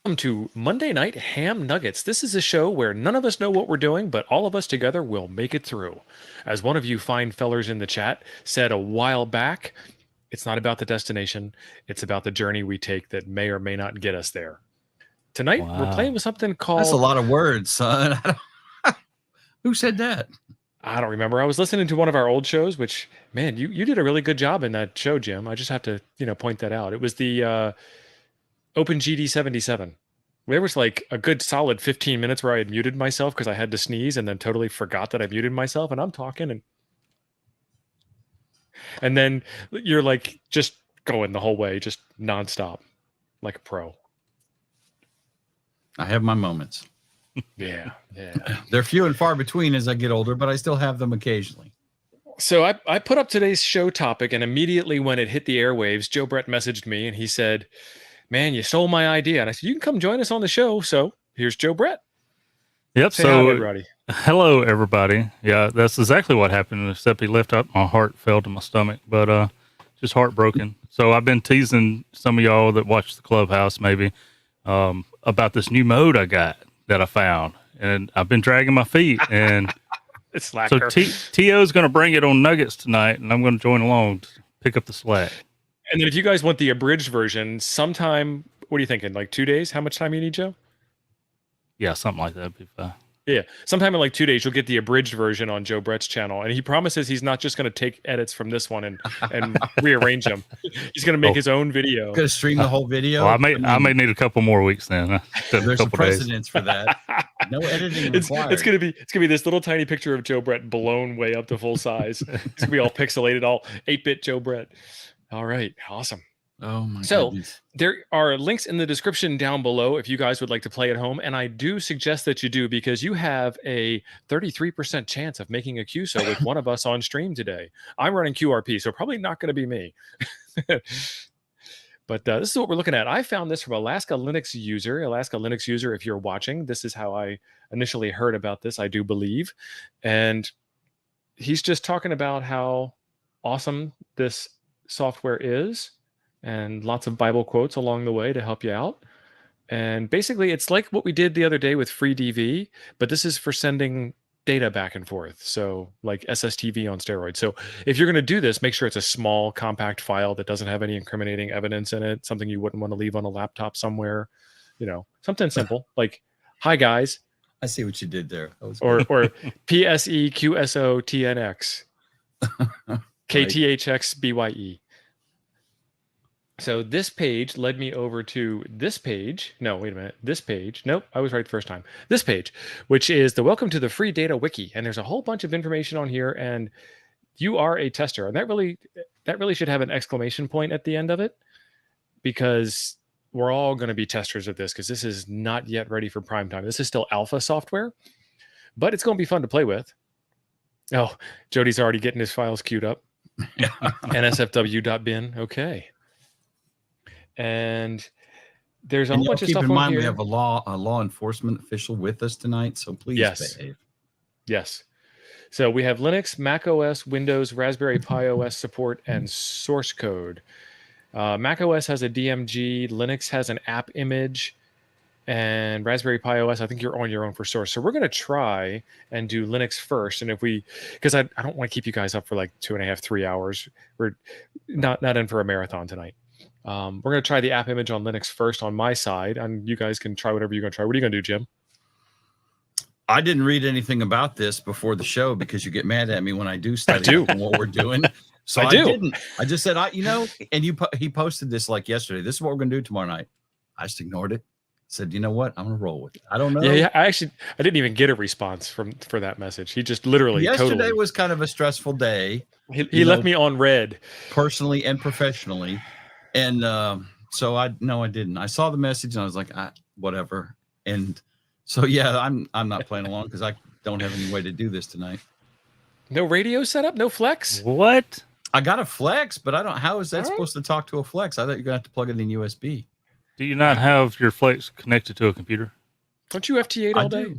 Welcome to Monday Night Ham Nuggets. This is a show where none of us know what we're doing, but all of us together will make it through. As one of you fine fellers in the chat said a while back, it's not about the destination, it's about the journey we take that may or may not get us there. Tonight, we're playing with something That's a called... lot of words, son. Who said that? I don't remember. I was listening to one of our old shows, which, man, you did a really good job in that show, Jim. I just have to, point that out. It was the OpenGD77. There was like a good solid 15 minutes where I had muted myself because I had to sneeze and then totally forgot that I muted myself, and I'm talking and then you're like just going the whole way, just nonstop, like a pro. I have my moments. Yeah. They're few and far between as I get older, but I still have them occasionally. So I put up today's show topic, and immediately when it hit the airwaves, Joe Brett messaged me and he said, "Man, you stole my idea." And I said, "You can come join us on the show." So here's Joe Brett. Yep. Say hi to everybody. Hello, everybody. Yeah, that's exactly what happened. Except he left up, my heart fell to my stomach, but just heartbroken. So I've been teasing some of y'all that watch the Clubhouse maybe about this new mode I got that I found, and I've been dragging my feet. And it's slacker. So T.O. is going to bring it on Nuggets tonight, and I'm going to join along to pick up the slack. And then if you guys want the abridged version, sometime, what are you thinking? Like 2 days? How much time you need, Joe? Yeah, something like that. Yeah, sometime in like 2 days, you'll get the abridged version on Joe Brett's channel. And he promises he's not just going to take edits from this one and rearrange them. He's going to make his own video. Going to stream the whole video? Well, I may need a couple more weeks then. There's a precedence for that. No editing required. It's gonna be this little tiny picture of Joe Brett blown way up to full size. It's gonna be all pixelated, all 8-bit Joe Brett. All right, awesome. Oh my goodness. There are links in the description down below if you guys would like to play at home, and I do suggest that you do, because you have a 33% chance of making a QSO with one of us on stream today. I'm running QRP, so probably not going to be me. But this is what we're looking at. I found this from Alaska Linux user. If you're watching, this is how I initially heard about this, I do believe. And he's just talking about how awesome this software is, and lots of Bible quotes along the way to help you out. And basically, it's like what we did the other day with FreeDV, but this is for sending data back and forth. So like SSTV on steroids. So if you're going to do this, make sure it's a small, compact file that doesn't have any incriminating evidence in it, something you wouldn't want to leave on a laptop somewhere, something simple like, "Hi guys." I see what you did there. Or PSEQSOTNX KTHXBYE. So this page led me over to this page. No, wait a minute. This page. Nope, I was right the first time. This page, which is the Welcome to the Free Data Wiki. And there's a whole bunch of information on here, and you are a tester. And that really should have an exclamation point at the end of it, because we're all going to be testers of this, because this is not yet ready for prime time. This is still alpha software, but it's going to be fun to play with. Oh, Jody's already getting his files queued up. nsfw.bin. Okay. And there's a whole bunch of stuff on here. Keep in mind, we have a law enforcement official with us tonight, so please behave. Yes. So we have Linux, Mac OS, Windows, Raspberry Pi OS support, and source code. Mac OS has a DMG, Linux has an app image, and Raspberry Pi OS, I think you're on your own for source. So we're going to try and do Linux first. And because I don't want to keep you guys up for like 2.5, 3 hours. We're not in for a marathon tonight. We're going to try the app image on Linux first on my side, and you guys can try whatever you're going to try. What are you going to do, Jim? I didn't read anything about this before the show because you get mad at me when I do study what we're doing. So I didn't. I just said, and he posted this like yesterday. This is what we're going to do tomorrow night. I just ignored it. Said, you know what? I'm going to roll with it. I don't know. Yeah. I didn't even get a response for that message. He just literally yesterday was kind of a stressful day. He left me on red, personally and professionally. And so I didn't. I saw the message and I was like, whatever. And so yeah, I'm not playing along because I don't have any way to do this tonight. No radio setup, no flex. What? I got a flex, but I don't. How is that supposed to talk to a flex? I thought you're gonna have to plug it in USB. Do you not have your flex connected to a computer? Don't you FT8 all day?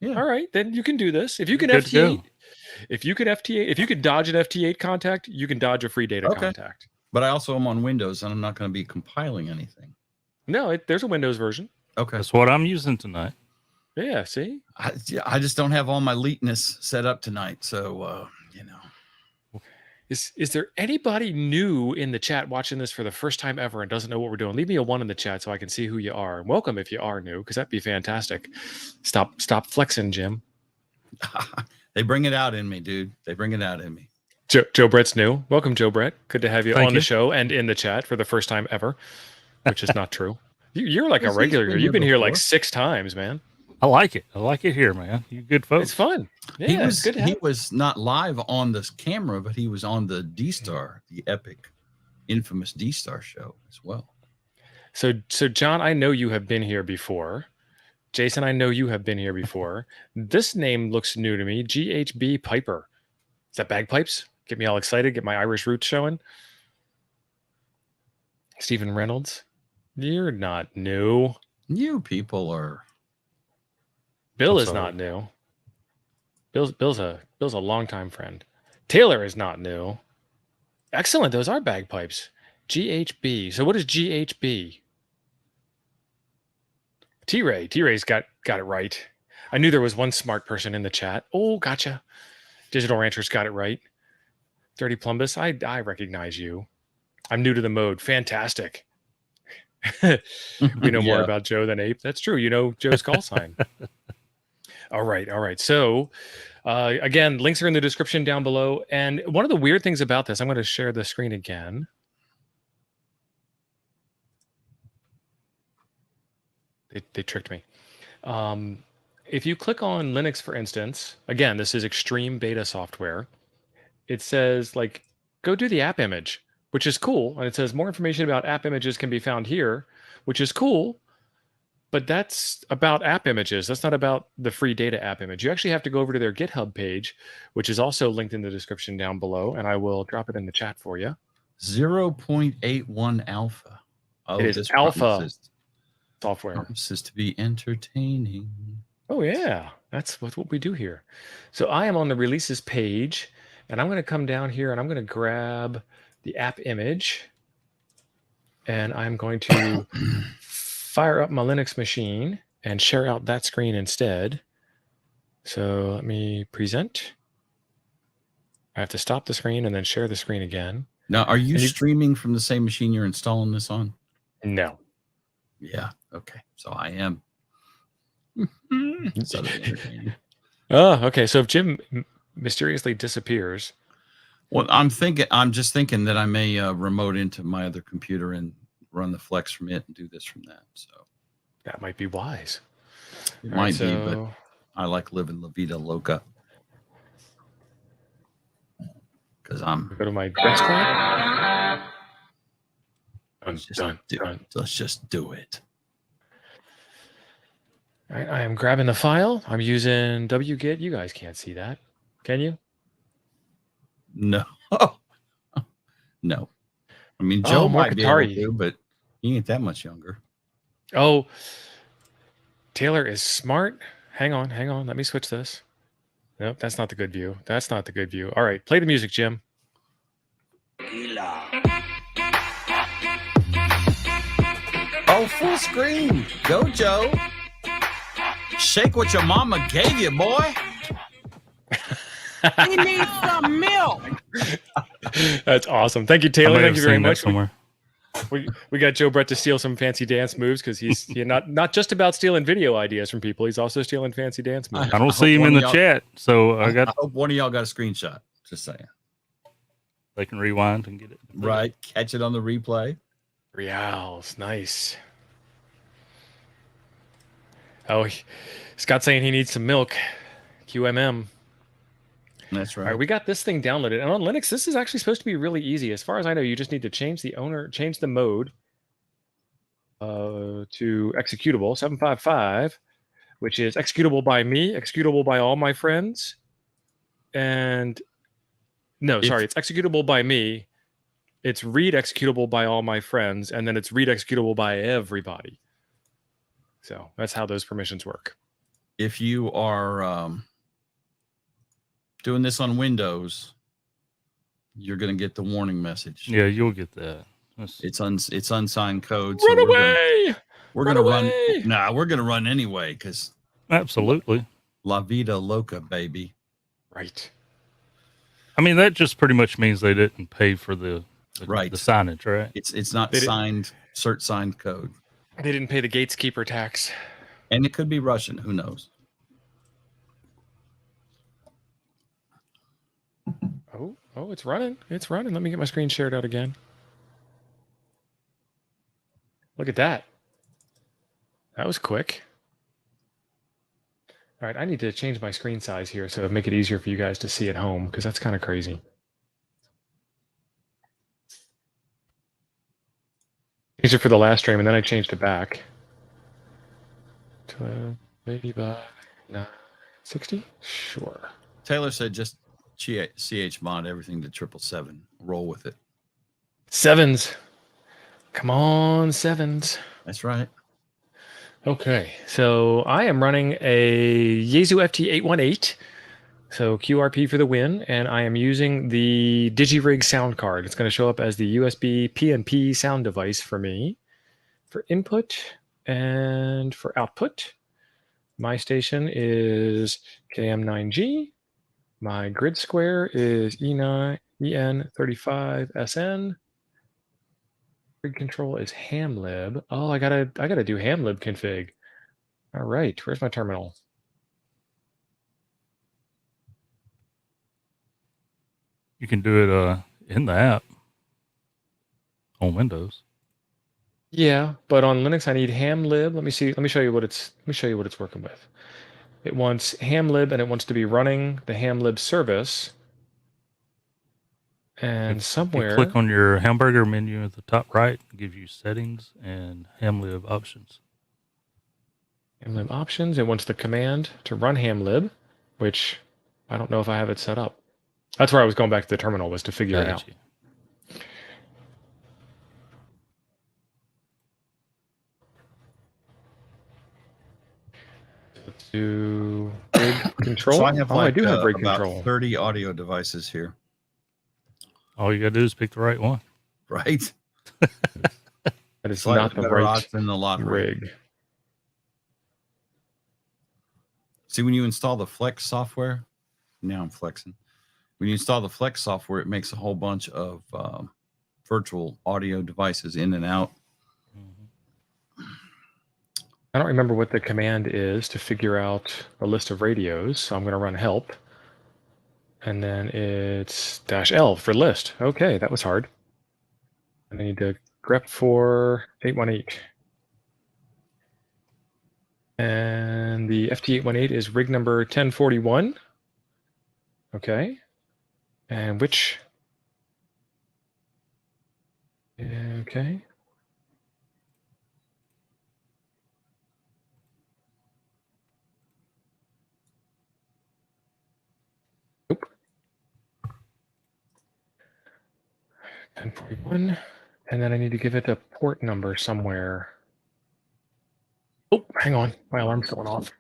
Yeah. All right, then you can do this. If you can FT8, if you could dodge an FT8 contact, you can dodge a free data contact. But I also am on Windows, and I'm not going to be compiling anything. No, there's a Windows version. Okay. That's what I'm using tonight. Yeah, see? I just don't have all my leetness set up tonight. So, you know. Is there anybody new in the chat watching this for the first time ever and doesn't know what we're doing? Leave me a 1 in the chat so I can see who you are. And welcome if you are new, because that'd be fantastic. Stop flexing, Jim. They bring it out in me, dude. They bring it out in me. Joe Brett's new. Welcome, Joe Brett. Good to have you Thank on you. the show and in the chat for the first time ever, which is not true. You're like a He's regular been here. here You've been here like before. 6 times, man. I like it. I like it here, man. You good folks. It's fun. Yeah, He it's good to have. he was not live on this camera, but he was on the D-Star, the epic, infamous D-Star show as well. So John, I know you have been here before. Jason, I know you have been here before. This name looks new to me. GHB Piper. Is that bagpipes? Get me all excited. Get my Irish roots showing. Stephen Reynolds. You're not new. You people are. Bill I'm is sorry. not new. Bill's a longtime friend. Taylor is not new. Excellent. Those are bagpipes. GHB. So what is GHB? T-Ray's got it right. I knew there was one smart person in the chat. Oh, gotcha. Digital Ranchers got it right. Dirty Plumbus, I recognize you. I'm new to the mode. Fantastic. We know more Yeah. about Joe than Ape. That's true. You know Joe's call sign. All right. So, again, links are in the description down below. And one of the weird things about this, I'm going to share the screen again. They tricked me. If you click on Linux, for instance, again, this is extreme beta software. It says, like, go do the app image, which is cool. And it says more information about app images can be found here, which is cool. But that's about app images. That's not about the free data app image. You actually have to go over to their GitHub page, which is also linked in the description down below. And I will drop it in the chat for you. 0.81 alpha. Oh, It is this alpha promises software. Oh, yeah. That's what we do here. So I am on the releases page, and I'm going to come down here, and I'm going to grab the app image, and I'm going to fire up my Linux machine and share out that screen instead. So let me present. I have to stop the screen and then share the screen again. Now, are you streaming from the same machine you're installing this on? No. Yeah. Okay. So I am. So Oh, okay. So if Jim mysteriously disappears. Well, I'm just thinking that I may remote into my other computer and run the Flex from it and do this from that. So that might be wise. It might be, but I like living La Vida Loca. Because I'm go to my desktop. Let's just do it. All right, I am grabbing the file. I'm using wget. You guys can't see that, can you? No. No. I mean, Joe might be able to, but he ain't that much younger. Oh, Taylor is smart. Hang on. Let me switch this. Nope, that's not the good view. That's not the good view. All right, play the music, Jim. Oh, full screen. Go, Joe. Shake what your mama gave you, boy. He needs some milk. That's awesome. Thank you, Taylor. Thank you very much. Somewhere. We got Joe Brett to steal some fancy dance moves because he's not just about stealing video ideas from people. He's also stealing fancy dance moves. I don't see him in the chat, so I hope one of y'all got a screenshot. Just saying. They can rewind and get it. Right. Catch it on the replay. Reals. Nice. Oh, Scott's saying he needs some milk. QMM. That's right. All right, we got this thing downloaded. And on Linux, this is actually supposed to be really easy. As far as I know, you just need to change the mode to executable 755, which is executable by me, executable by all my friends. And no, sorry, it's executable by me. It's read executable by all my friends, and then it's read executable by everybody. So that's how those permissions work. If you are doing this on Windows, you're going to get the warning message. Yeah, you'll get that. It's unsigned code. Run away! We're Run gonna away! run. Nah, we're gonna run anyway because Absolutely. La Vida Loca, baby. Right. I mean, that just pretty much means they didn't pay for the Right. signage, right? It's not They signed, cert signed code. They didn't pay the gateskeeper tax. And it could be Russian. Who knows? Oh, it's running. It's running. Let me get my screen shared out again. Look at that. That was quick. All right, I need to change my screen size here so it'll make it easier for you guys to see at home because that's kind of crazy. Easier for the last stream, and then I changed it back. 1280 by 960? Sure. Taylor said just CH mod everything to 777. Roll with it. Sevens. Come on, sevens. That's right. Okay, so I am running a Yaesu FT818, so QRP for the win, and I am using the DigiRig sound card. It's going to show up as the USB PNP sound device for me for input and for output. My station is KM9G. My grid square is EN35SN. Grid control is HamLib. Oh, I gotta do HamLib config. All right, where's my terminal? You can do it in the app on Windows. Yeah, but on Linux I need HamLib. Let me see. Let me show you what it's working with. It wants HamLib and it wants to be running the HamLib service. And somewhere you click on your hamburger menu at the top right, give you settings and HamLib options. HamLib options. It wants the command to run HamLib, which I don't know if I have it set up. That's where I was going back to the terminal, was to figure it out. Let's do rig control. So I have I do have rig about control. 30 audio devices here. All you got to do is pick the right one. Right? That is not the right than the lottery. rig. See, when you install the Flex software, now I'm flexing. When you install the Flex software, it makes a whole bunch of virtual audio devices in and out. I don't remember what the command is to figure out a list of radios, so I'm going to run help. And then it's -L for list. Okay, that was hard. And I need to grep for 818. And the FT818 is rig number 1041. Okay. And which? Okay. Nope. 1041. And then I need to give it a port number somewhere. Oh, hang on. My alarm's going off.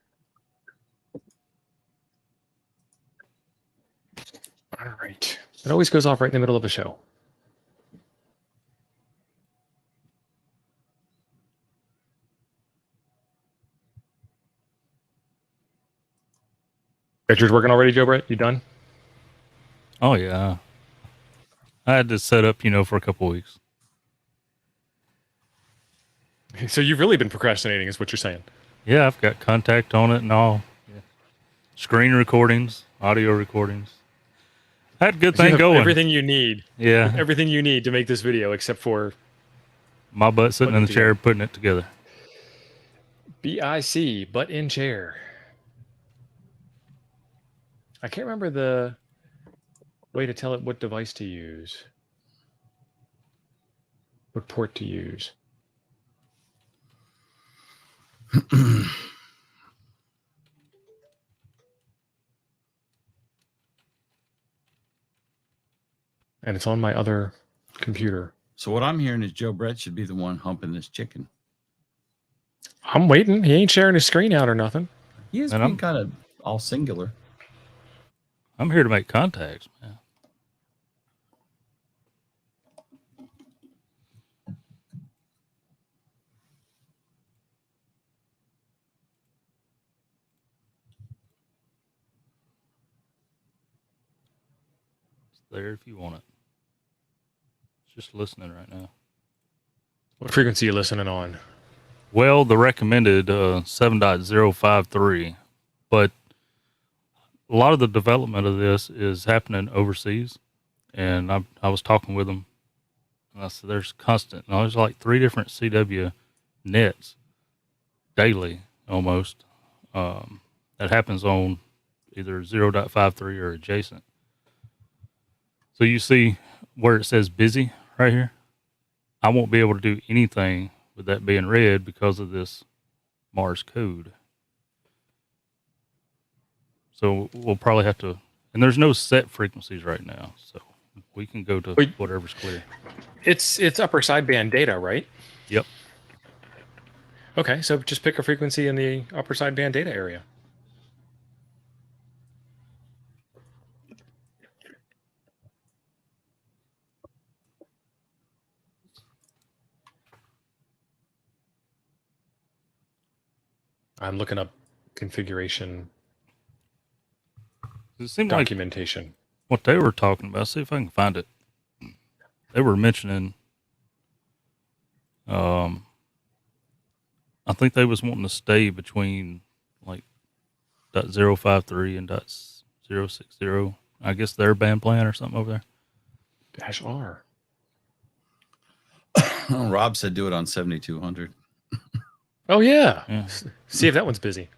All right. It always goes off right in the middle of a show. Picture's working already, Joe Brett? You done? Oh, yeah. I had this set up, for a couple weeks. So you've really been procrastinating, is what you're saying? Yeah, I've got contact on it and all. Yeah. Screen recordings, audio recordings. I had a good thing going. Everything you need. Yeah. Everything you need to make this video, except for my butt sitting in the chair putting it together. BIC, butt in chair. I can't remember the way to tell it what device to use. What port to use. And it's on my other computer. So what I'm hearing is Joe Brett should be the one humping this chicken. I'm waiting. He ain't sharing his screen out or nothing. He is being kind of all singular. I'm here to make contacts, man. there if you want it. It's just listening right now. What frequency are you listening on? Well, the recommended 7.053, but a lot of the development of this is happening overseas. And I was talking with them, and I said, there's constant. Now, there's like 3 different CW nets daily almost. That happens on either 0.53 or adjacent. So you see where it says busy right here? I won't be able to do anything with that being red because of this Mars code. So we'll probably have to, and there's no set frequencies right now, so we can go to whatever's clear. It's upper sideband data, right? Yep. Okay, so just pick a frequency in the upper sideband data area. I'm looking up configuration It seemed documentation. Like what they were talking about. See if I can find it. They were mentioning, I think they was wanting to stay between like .053 and .060. I guess their band plan or something over there. -R. Oh, Rob said do it on 7200. Oh yeah. See if that one's busy. I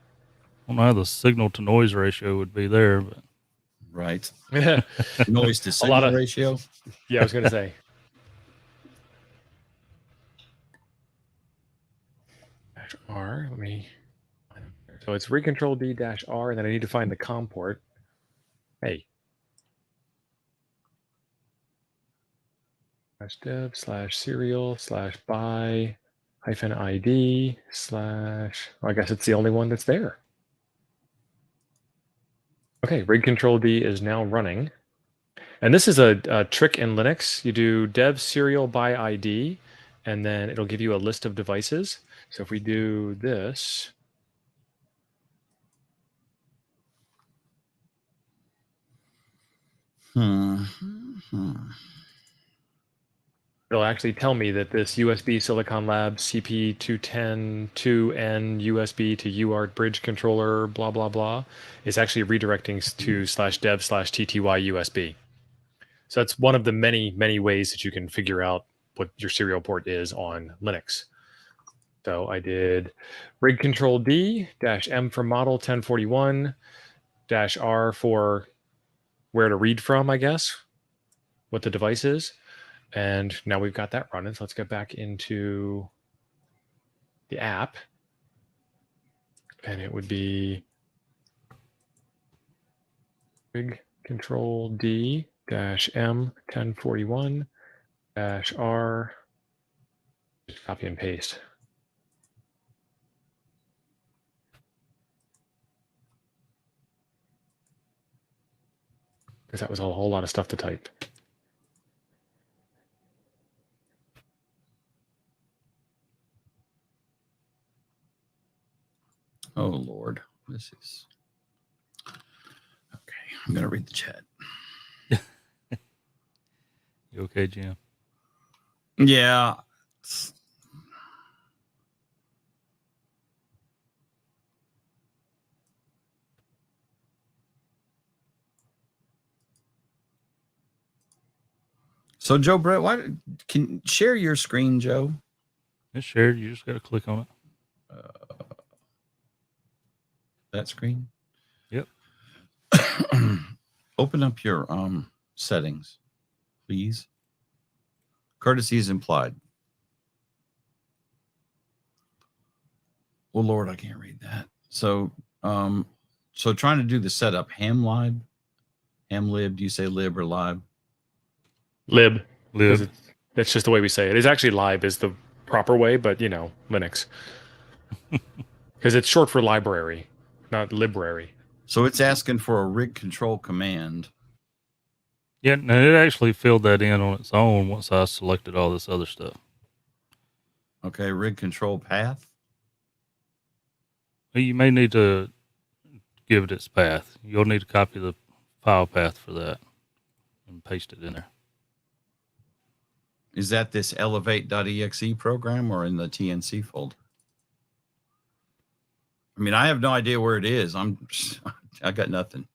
don't know how the signal to noise ratio would be there, but right. Yeah. Noise to signal ratio. Yeah, I was gonna say. -R. Let me. So it's RigControl D-R, and then I need to find the COM port. Hey. /dev/serial/by-id/ I guess it's the only one that's there. Okay, RigControl D is now running. And this is a trick in Linux. You do dev serial by ID, and then it'll give you a list of devices. So if we do this, it'll actually tell me that this USB Silicon Labs CP210-2N USB to UART bridge controller, blah, blah, blah, is actually redirecting to /dev/TTY USB. So that's one of the many, many ways that you can figure out what your serial port is on Linux. So I did RigControl D-M for model 1041 -R for where to read from, I guess, what the device is. And now we've got that running. So let's get back into the app. And it would be RigControl D-M 1041 -R. Just copy and paste. Because that was a whole lot of stuff to type. Oh, Lord. This is... Okay, I'm going to read the chat. You okay, Jim? Yeah. So, Joe Brett, why can share your screen, Joe? It's shared. You just got to click on it. That screen? Yep. Open up your settings, please. Courtesy is implied. Oh Lord, I can't read that. So so trying to do the setup, HamLib. Do you say lib or lib? Lib. Lib. That's just the way we say it. It's actually lib is the proper way, but you know, Linux. Because it's short for library, not library. So it's asking for a RigControl command. Yeah, and it actually filled that in on its own once I selected all this other stuff. Okay, RigControl path. You may need to give it its path. You'll need to copy the file path for that. and paste it in there. Is that this elevate.exe program or in the TNC folder? I mean, I have no idea where it is. I got nothing.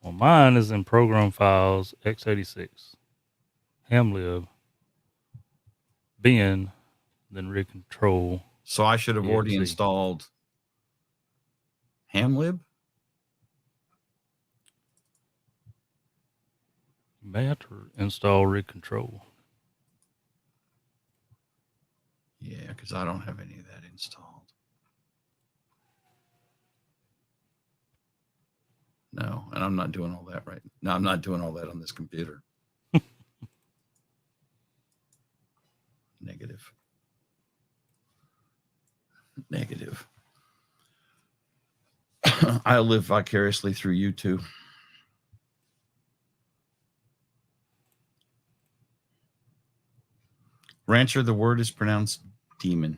Well, mine is in program files, x86, HamLib, bin, then RigControl. So I should have already installed HamLib. You may have to install RigControl. Yeah, because I don't have any of that installed. No, and I'm not doing all that right. No, I'm not doing all that on this computer. Negative. I live vicariously through you two. Rancher, the word is pronounced demon.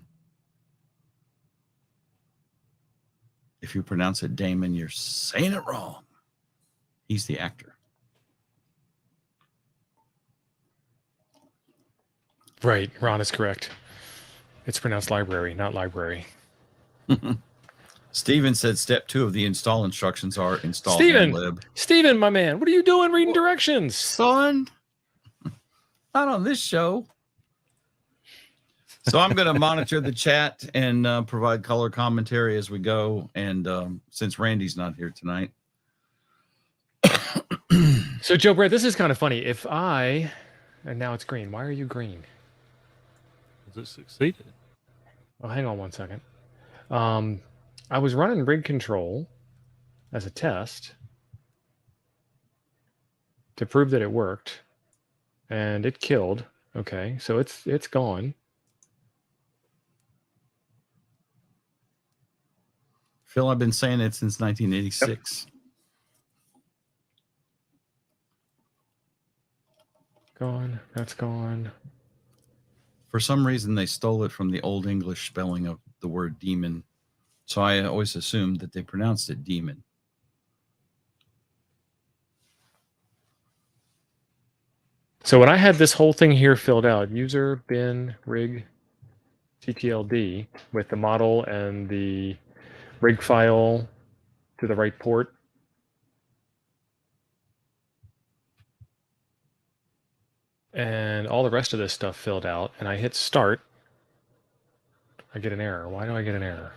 If you pronounce it Damon, you're saying it wrong. He's the actor. Right. Ron is correct. It's pronounced library, not library. Steven said step 2 of the install instructions are install HamLib. Steven, my man, what are you doing reading directions? Son, not on this show. So I'm going to monitor the chat and provide color commentary as we go. And since Randy's not here tonight. So, Joe Brett, this is kind of funny. And now it's green. Why are you green? Because it succeeded. Oh, hang on one second. I was running RigControl as a test to prove that it worked, and it killed. Okay, so it's gone. Phil, I've been saying it since 1986. Yep. Gone. That's gone. For some reason, they stole it from the Old English spelling of the word demon. So I always assumed that they pronounced it demon. So when I had this whole thing here filled out, user bin rig ttld with the model and the rig file to the right port. And all the rest of this stuff filled out, and I hit start, I get an error. Why do I get an error?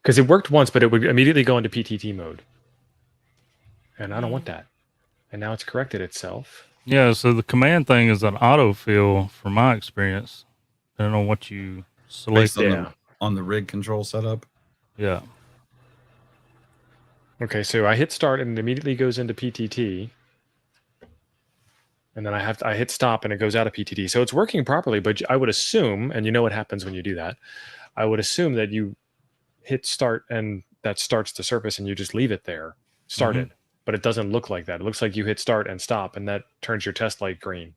Because it worked once, but it would immediately go into PTT mode. And I don't want that. And now it's corrected itself. Yeah, so the command thing is an autofill from my experience. Depending on what you select. On the RigControl setup? Yeah. Okay, so I hit start and it immediately goes into PTT. And then I hit stop and it goes out of PTT. So it's working properly, but I would assume, and you know what happens when you do that, I would assume that you hit start and that starts the service and you just leave it there, started. Mm-hmm. But it doesn't look like that. It looks like you hit start and stop and that turns your test light green.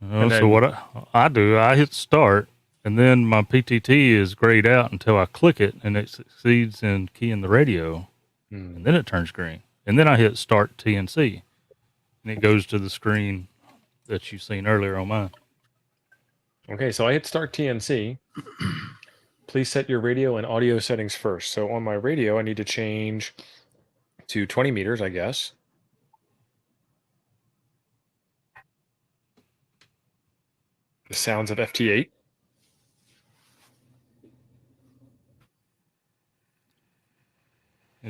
So what I do, I hit start and then my PTT is grayed out until I click it and it succeeds in keying the radio. And then it turns green. And then I hit start TNC. And it goes to the screen that you've seen earlier on mine. Okay, so I hit start TNC. Please set your radio and audio settings first. So on my radio, I need to change to 20 meters, I guess. The sounds of FT8.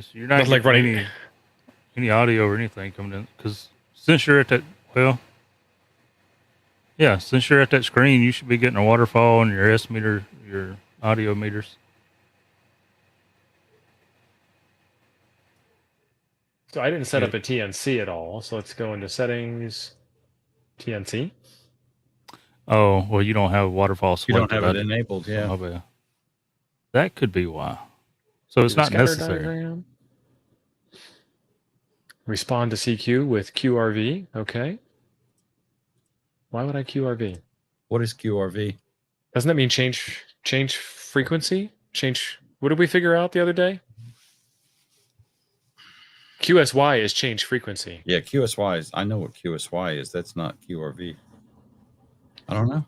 So you're not like running any audio or anything coming in, because since you're at that, since you're at that screen, you should be getting a waterfall and your S meter, your audio meters. So I didn't set up a TNC at all. So let's go into settings, TNC. Oh, well, you don't have waterfall selected. You don't have it enabled, yeah. Oh, that could be why. So it's not necessary. Diagram. Respond to CQ with QRV. Okay. Why would I QRV? What is QRV? Doesn't that mean change frequency? What did we figure out the other day? QSY is change frequency. Yeah, QSY is. I know what QSY is. That's not QRV. I don't know.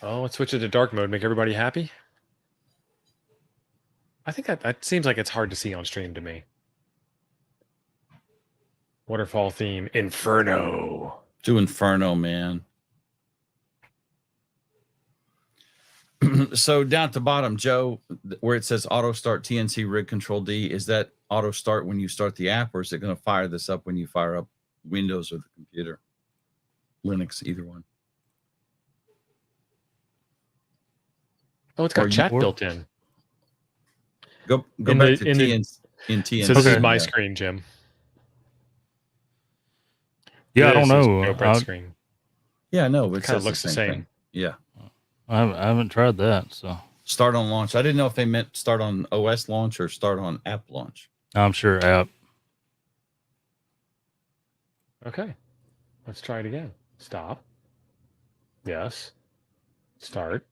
Oh, let's switch it to dark mode. Make everybody happy. I think that seems like it's hard to see on stream to me. Waterfall theme, Inferno. Do Inferno, man. So down at the bottom, Joe, where it says auto start TNC rig control D, is that auto start when you start the app, or is it going to fire this up when you fire up Windows or the computer? Linux, either one. Oh, it's got chat built in. Go back to TNC. So this is my screen, Jim. Yeah, I don't know. Screen. Yeah, no, but it kind of looks the same. Thing. Yeah. I haven't tried that. So start on launch. I didn't know if they meant start on OS launch or start on app launch. I'm sure app. Okay. Let's try it again. Stop. Yes. Start.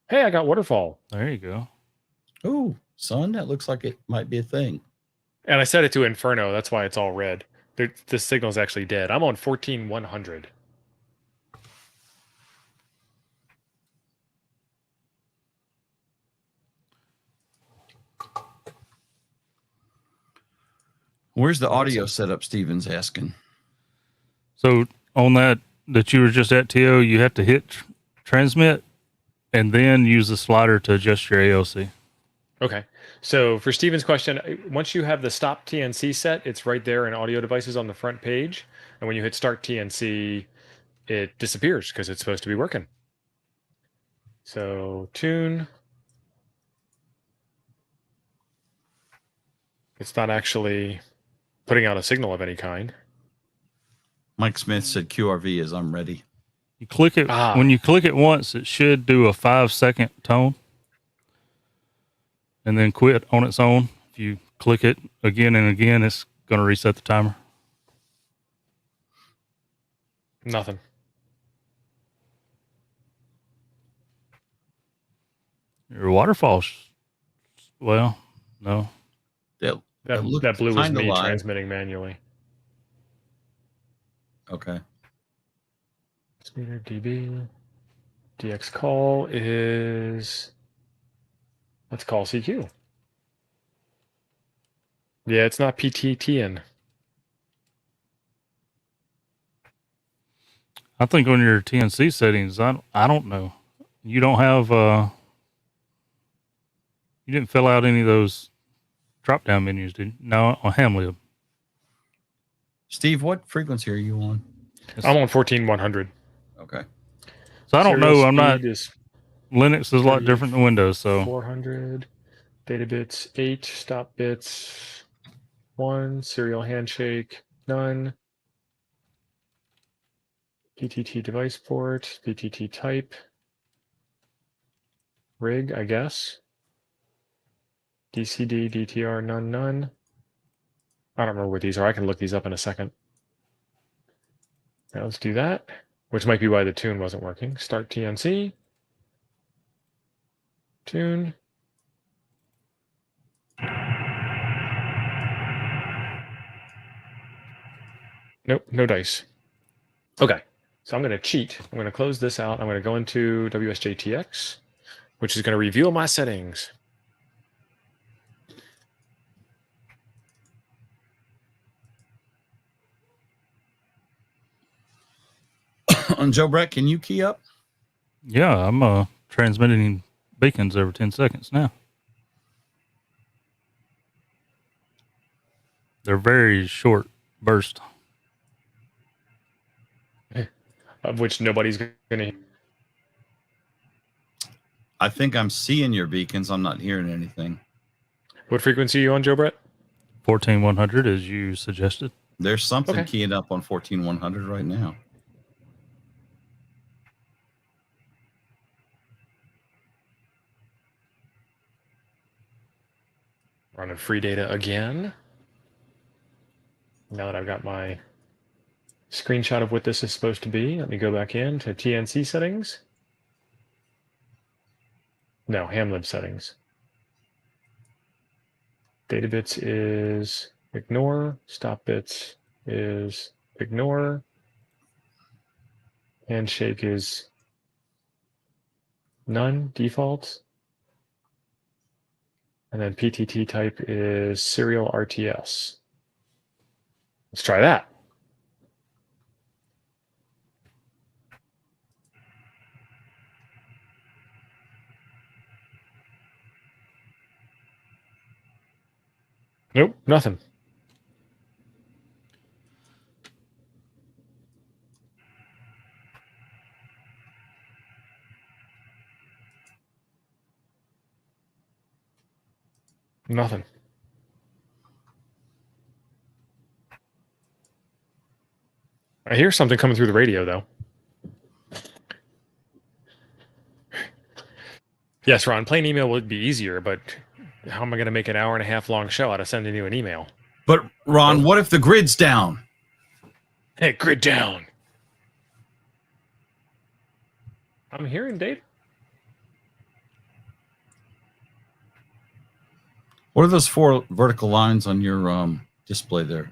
Hey, I got waterfall. There you go. Ooh, son, that looks like it might be a thing. And I set it to Inferno. That's why it's all red. The signal's actually dead. I'm on 14,100. Where's the audio setup? Steven's asking. So on that you were just at, TO, you have to hit transmit and then use the slider to adjust your ALC. Okay. So for Steven's question, once you have the stop TNC set, it's right there in audio devices on the front page. And when you hit start TNC, it disappears because it's supposed to be working. So tune. It's not actually putting out a signal of any kind. Mike Smith said QRV is I'm ready. You click it. When you click it once, it should do a 5-second tone and then quit on its own. If you click it again and again, it's going to reset the timer. Nothing. Your waterfall. Well, no. That blue was me transmitting manually. Okay. Speeder DB. DX call is, let's call CQ. Yeah, it's not PTTN. I think on your TNC settings, I don't know. You don't have, you didn't fill out any of those drop-down menus, did you? No, on HamLib. Steve, what frequency are you on? I'm on 14,100. Okay. So I don't know. I'm not. Linux is a lot different than Windows. So 400 data bits, 8 stop bits, 1 serial handshake, none. PTT device port, PTT type, rig, I guess. DCD, DTR, none. I don't remember what these are. I can look these up in a second. Now let's do that, which might be why the tune wasn't working. Start TNC. Tune. Nope, no dice. Okay, so I'm going to cheat. I'm going to close this out. I'm going to go into WSJTX, which is going to reveal my settings. On Joe Brett, can you key up? Yeah, I'm transmitting beacons every 10 seconds now. They're very short burst. Of which nobody's going to. I think I'm seeing your beacons. I'm not hearing anything. What frequency are you on, Joe Brett? 14,100, as you suggested. There's something keying up on 14,100 right now. Running free data again. Now that I've got my screenshot of what this is supposed to be, let me go back in to TNC settings. No, HamLib settings. Data bits is ignore. Stop bits is ignore. Handshake is none, default. And then PTT type is serial RTS. Let's try that. Nope, nothing. Nothing. I hear something coming through the radio, though. Yes, Ron, plain email would be easier, but how am I going to make an hour and a half long show out of sending you an email? But, Ron, what if the grid's down? Hey, grid down. I'm hearing data. What are those 4 vertical lines on your display there?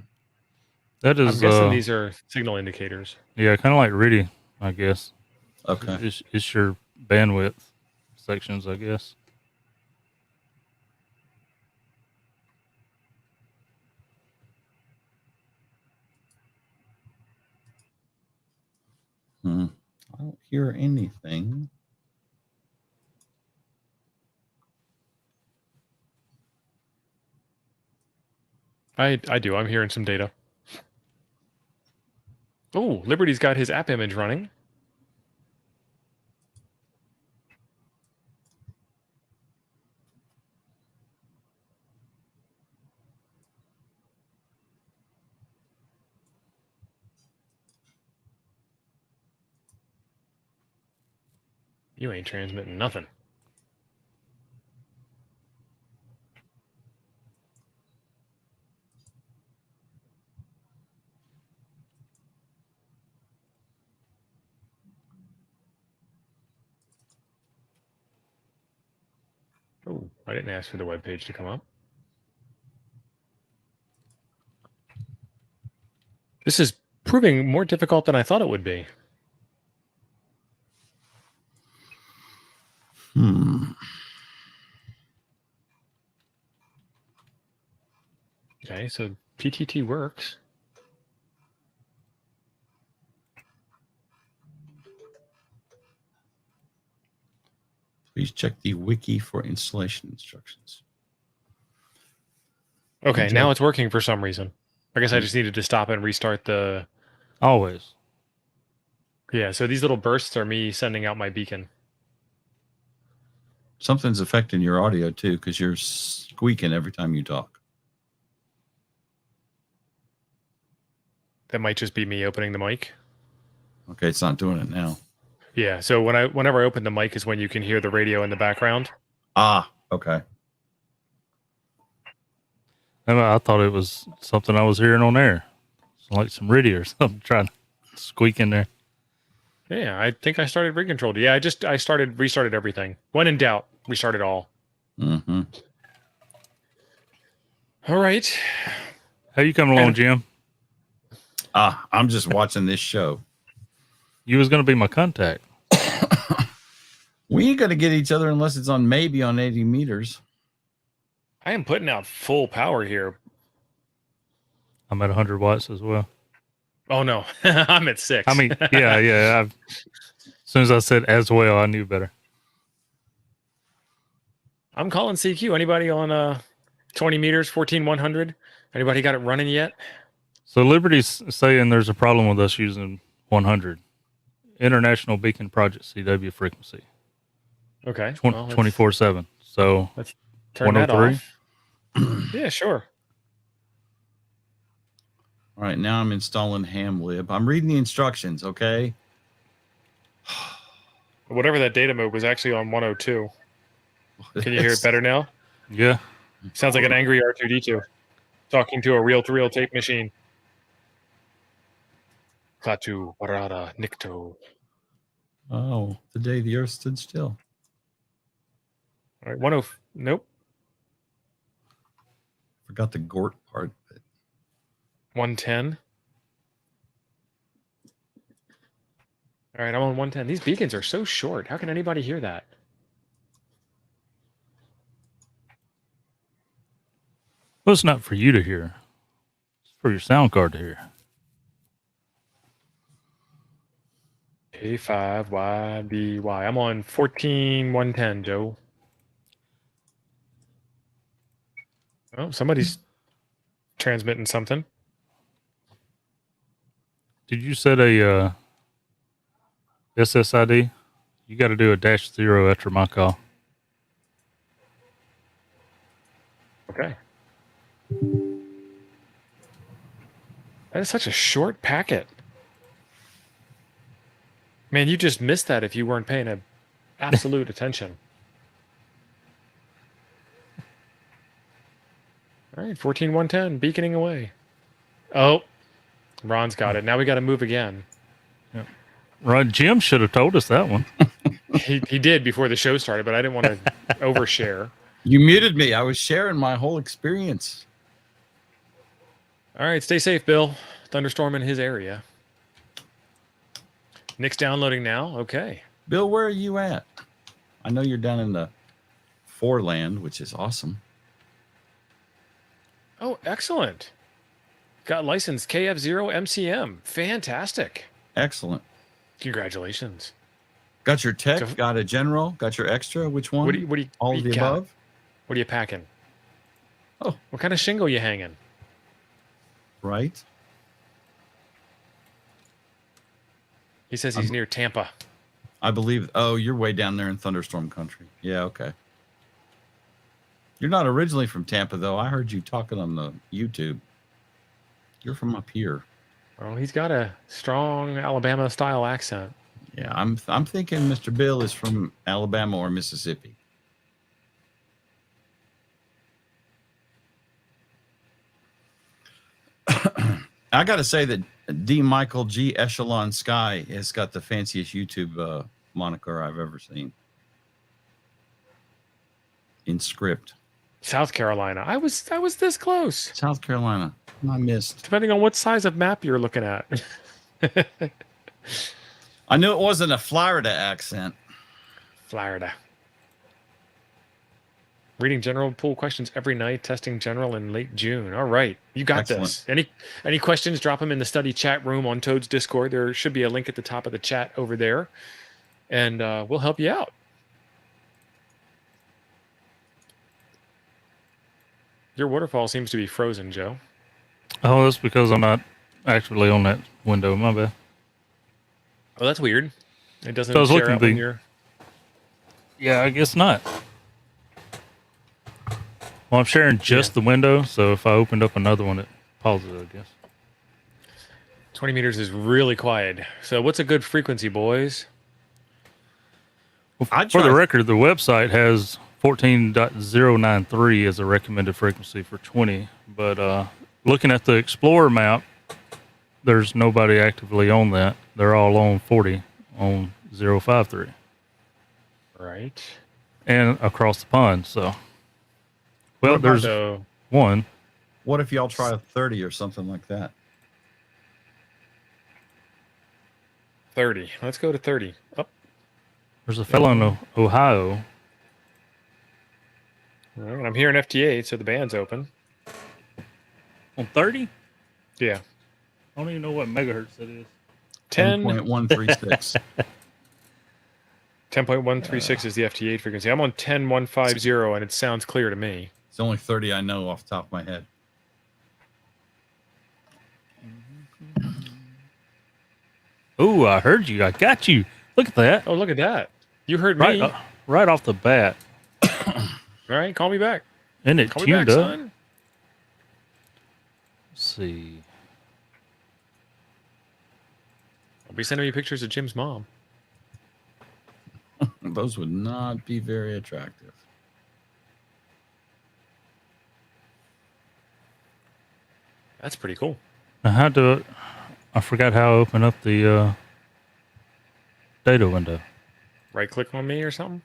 That is. I'm guessing these are signal indicators. Yeah, kind of like RIDI, I guess. Okay. It's your bandwidth sections, I guess. I don't hear anything. I do. I'm hearing some data. Oh, Liberty's got his app image running. You ain't transmitting nothing. Oh, I didn't ask for the web page to come up. This is proving more difficult than I thought it would be. Okay, so PTT works. Please check the wiki for installation instructions. Okay, now it's working for some reason. I guess I just needed to stop and restart the... Always. Yeah, so these little bursts are me sending out my beacon. Something's affecting your audio, too, because you're squeaking every time you talk. That might just be me opening the mic. Okay, it's not doing it now. Yeah, so whenever I open the mic is when you can hear the radio in the background. Ah, okay. I thought it was something I was hearing on air. It's like some RIDI or something trying to squeak in there. Yeah, I think I started RigControl. Yeah, I restarted everything. When in doubt, restart it all. Mm-hmm. All right. How you coming along, Jim? I'm just watching this show. You was going to be my contact. We ain't going to get each other unless it's on maybe on 80 meters. I am putting out full power here. I'm at 100 watts as well. Oh, no. I'm at 6. I mean, yeah. As soon as I said as well, I knew better. I'm calling CQ. Anybody on 20 meters, 14100? Anybody got it running yet? So Liberty's saying there's a problem with us using 100. International Beacon Project CW frequency. Okay. 24/7. So let's turn that off. Yeah, sure. All right, now I'm installing HamLib. I'm reading the instructions, okay? Whatever that data mode was actually on 102. Can you hear it better now? Yeah. Sounds like an angry R2D2 talking to a reel-to-reel tape machine. Klaatu Barada Nikto. Oh, the day the earth stood still. All right, 10. Nope. Forgot the Gort part. 110. All right, I'm on 110. These beacons are so short. How can anybody hear that? Well, it's not for you to hear. It's for your sound card to hear. A5YBY. I'm on 14110, Joe. Oh, somebody's transmitting something. Did you set a SSID? You got to do a -0 after my call. Okay. That is such a short packet. Man, you just missed that if you weren't paying absolute attention. All right, 14110, beaconing away. Oh, Ron's got it. Now we got to move again. Yep. Ron, Jim should have told us that one. He did before the show started, but I didn't want to overshare. You muted me. I was sharing my whole experience. All right, stay safe, Bill. Thunderstorm in his area. Nick's downloading now. Okay. Bill, where are you at? I know you're down in the foreland, which is awesome. Oh, excellent. Got licensed KF0MCM. Fantastic. Excellent. Congratulations. Got your tech, got a general, got your extra. Which one? What do you All of the got? above? What are you packing? Oh. What kind of shingle you hanging? Right. He says he's near Tampa. I believe. Oh, you're way down there in thunderstorm country. Yeah, okay. You're not originally from Tampa, though. I heard you talking on the YouTube. You're from up here. Well, he's got a strong Alabama-style accent. Yeah, I'm thinking Mr. Bill is from Alabama or Mississippi. I got to say that D. Michael G. Echelon Sky has got the fanciest YouTube moniker I've ever seen. In script. South Carolina. I was this close. South Carolina. I missed. Depending on what size of map you're looking at. I knew it wasn't a Florida accent. Florida. Reading general pool questions every night, testing general in late June. All right. You got this. Any questions, drop them in the study chat room on Toad's Discord. There should be a link at the top of the chat over there. And we'll help you out. Your waterfall seems to be frozen, Joe. Oh, that's because I'm not actually on that window. My bad. Oh, that's weird. It doesn't So I was share looking out at when the- you're... Yeah, I guess not. Well, I'm sharing just the window, so if I opened up another one, it pauses it, I guess. 20 meters is really quiet. So what's a good frequency, boys? Well, for the record, the website has 14.093 as a recommended frequency for 20, but looking at the Explorer map, there's nobody actively on that. They're all on 40 on 053. Right. And across the pond, so. Well, there's one. What if y'all try a 30 or something like that? 30. Let's go to 30. Oh. There's a fellow in Ohio. All right, I'm here in FT8, so the band's open. On 30? Yeah. I don't even know what megahertz it is. 10.136. 10.136 is the FT8 frequency. I'm on 10.150, and it sounds clear to me. It's the only 30 I know off the top of my head. Oh, I heard you. I got you. Look at that. Oh, look at that. You heard me. Right off the bat. All right, call me back. And it Call me tuned back, up. son. Let's see. I'll be sending me pictures of Jim's mom. Those would not be very attractive. That's pretty cool. Now I forgot how to open up the data window. Right click on me or something?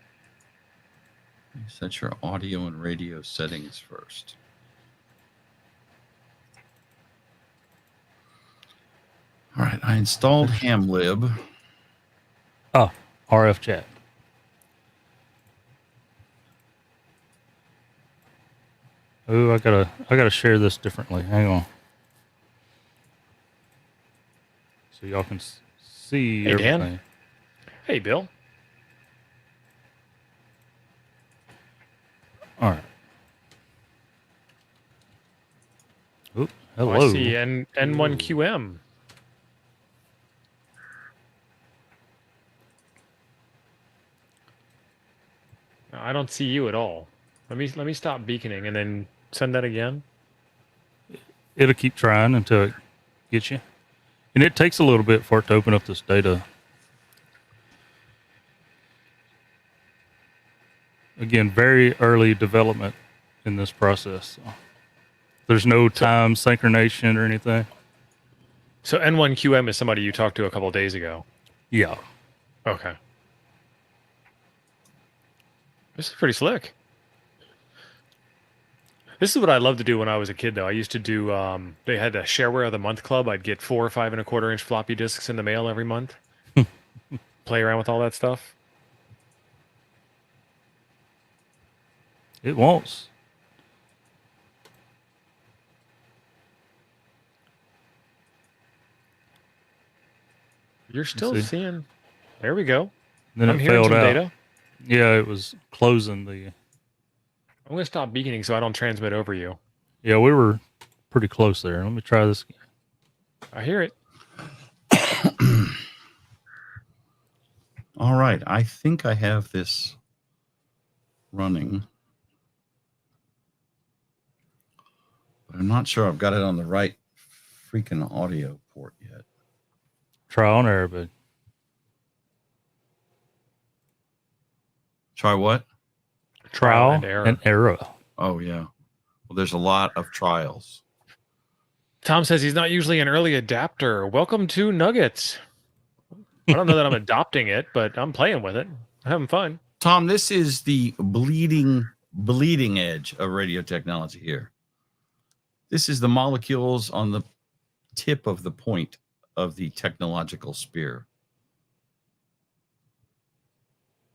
You set your audio and radio settings first. I installed HamLib. Oh, RF chat. Oh, I gotta share this differently. Hang on, so y'all can see Hey, everything. Dan. Hey, Bill. All right. Oop, Oh, hello. I see N1QM. No, I don't see you at all. Let me stop beaconing and then send that again. It'll keep trying until it gets you, and it takes a little bit for it to open up this data. Again, very early development in this process. So there's no time synchronization or anything. So N1QM is somebody you talked to a couple of days ago. Yeah. Okay. This is pretty slick. This is what I loved to do when I was a kid, though. I used to do, they had a Shareware of the Month Club. I'd get 4 or 5 1/4 inch floppy disks in the mail every month. Play around with all that stuff. It wants. You're still seeing. There we go. Then I'm it hearing failed some out. data. Yeah, it was closing the. I'm going to stop beaconing so I don't transmit over you. Yeah, we were pretty close there. Let me try this again. I hear it. All right. I think I have this running. But I'm not sure I've got it on the right freaking audio port yet. Trial and error, but Try what? trial and error. Oh, yeah. Well, there's a lot of trials. Tom says he's not usually an early adapter. Welcome to Nuggets. I don't know that I'm adopting it, but I'm playing with it. I'm having fun. Tom, this is the bleeding edge of radio technology here. This is the molecules on the tip of the point of the technological spear.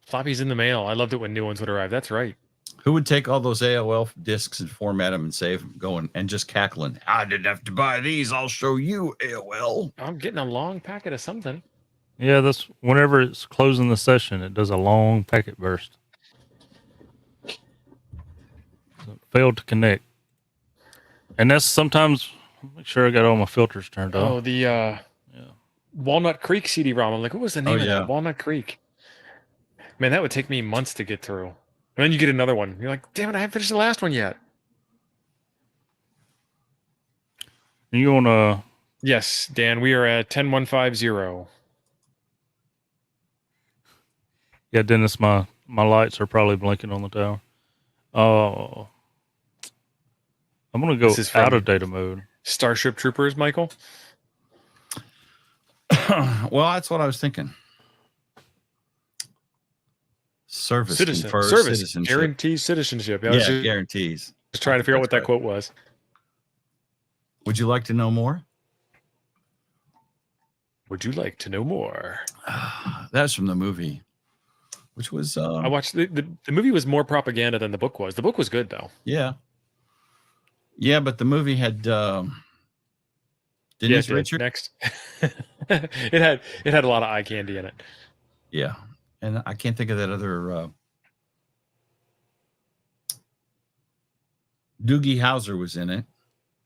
Floppy's in the mail. I loved it when new ones would arrive. That's right. Who would take all those AOL discs and format them and save them, going and just cackling? I didn't have to buy these. I'll show you, AOL. I'm getting a long packet of something. Yeah, that's whenever it's closing the session, it does a long packet burst. So it failed to connect. And that's sometimes, make sure I got all my filters turned off. Oh, the Walnut Creek CD-ROM. I'm like, what was the name of that? Walnut Creek. Man, that would take me months to get through. And then you get another one. You're like, damn it, I haven't finished the last one yet. You want to... Yes, Dan, we are at 10150. Yeah, Dennis, my lights are probably blinking on the tower. Oh, I'm going to go out of data mode. Starship Troopers, Michael? Well, that's what I was thinking. Service guarantees citizenship. Guarantees. Just trying to figure out what that quote was. Would you like to know more? Would you like to know more? That's from the movie, which was... I watched... The movie was more propaganda than the book was. The book was good, though. Yeah. Yeah, but the movie had... Denise Richards? Next. It had a lot of eye candy in it. Yeah. And I can't think of that other... Doogie Howser was in it.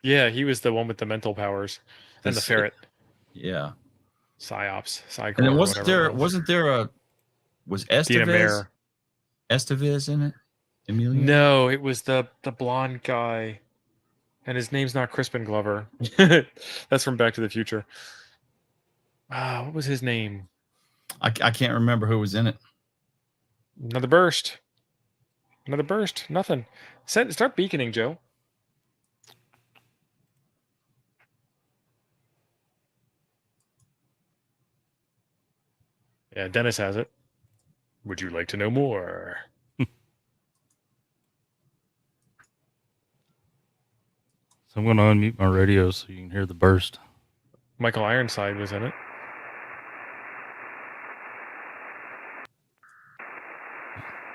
Yeah, he was the one with the mental powers and the ferret. Yeah. Psyops. Psycho. And then wasn't there was Estevez in it? Emilio? No, it was the blonde guy. And his name's not Crispin Glover. That's from Back to the Future. What was his name? I can't remember who was in it. Another burst. Nothing. Start beaconing, Joe. Yeah, Dennis has it. Would you like to know more? So I'm going to unmute my radio so you can hear the burst. Michael Ironside was in it.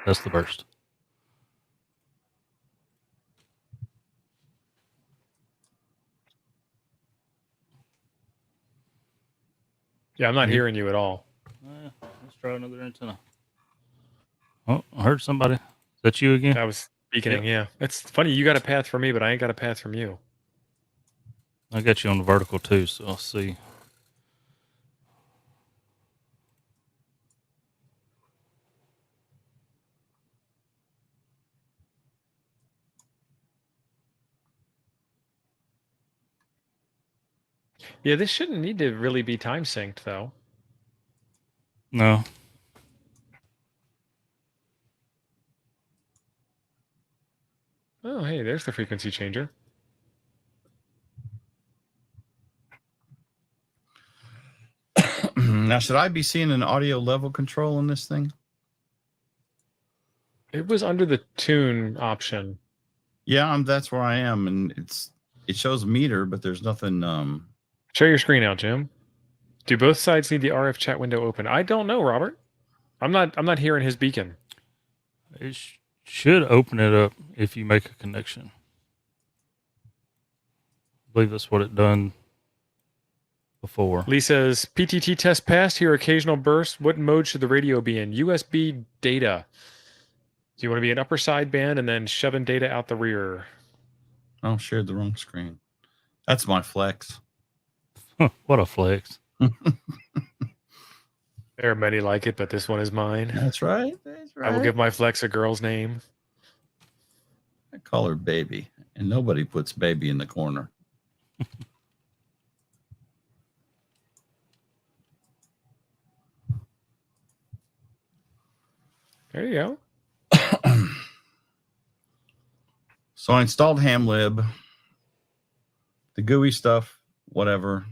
That's the burst. Yeah, I'm not hearing you at all. Let's try another antenna. Oh, I heard somebody. Is that you again? I was beaconing, yeah. It's funny, you got a path from me, but I ain't got a path from you. I got you on the vertical too, so I'll see. Yeah, this shouldn't need to really be time synced, though. No. Oh, hey, there's the frequency changer. Now, should I be seeing an audio level control in this thing? It was under the tune option. Yeah, that's where I am, and it shows meter, but there's nothing. Share your screen out, Jim. Do both sides need the RF chat window open? I don't know, Robert. I'm not hearing his beacon. It should open it up if you make a connection. I believe that's what it done before. Lee says, PTT test passed. Here, occasional bursts. What mode should the radio be in? USB data. Do you want to be an upper sideband and then shoving data out the rear? Oh, shared the wrong screen. That's my flex. What a flex. There are many like it, but this one is mine. That's right. That's right. I will give my flex a girl's name. I call her baby, and nobody puts baby in the corner. There you go. So I installed HamLib, the GUI stuff, whatever.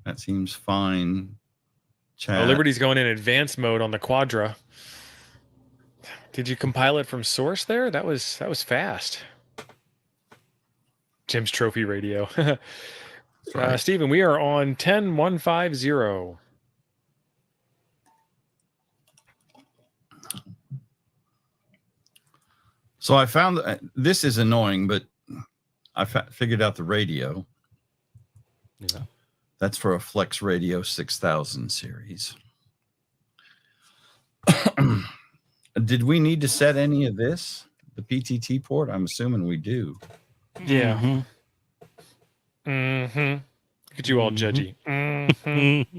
That seems fine. Chat. Liberty's going in advanced mode on the Quadra. Did you compile it from source there? That was fast. Jim's trophy radio. Right. Stephen, we are on 10150. So I found this is annoying, but I figured out the radio. Yeah. That's for a Flex Radio 6000 series. Did we need to set any of this? The PTT port? I'm assuming we do. Yeah. Mm-hmm. Look at you all judgy. Mm-hmm.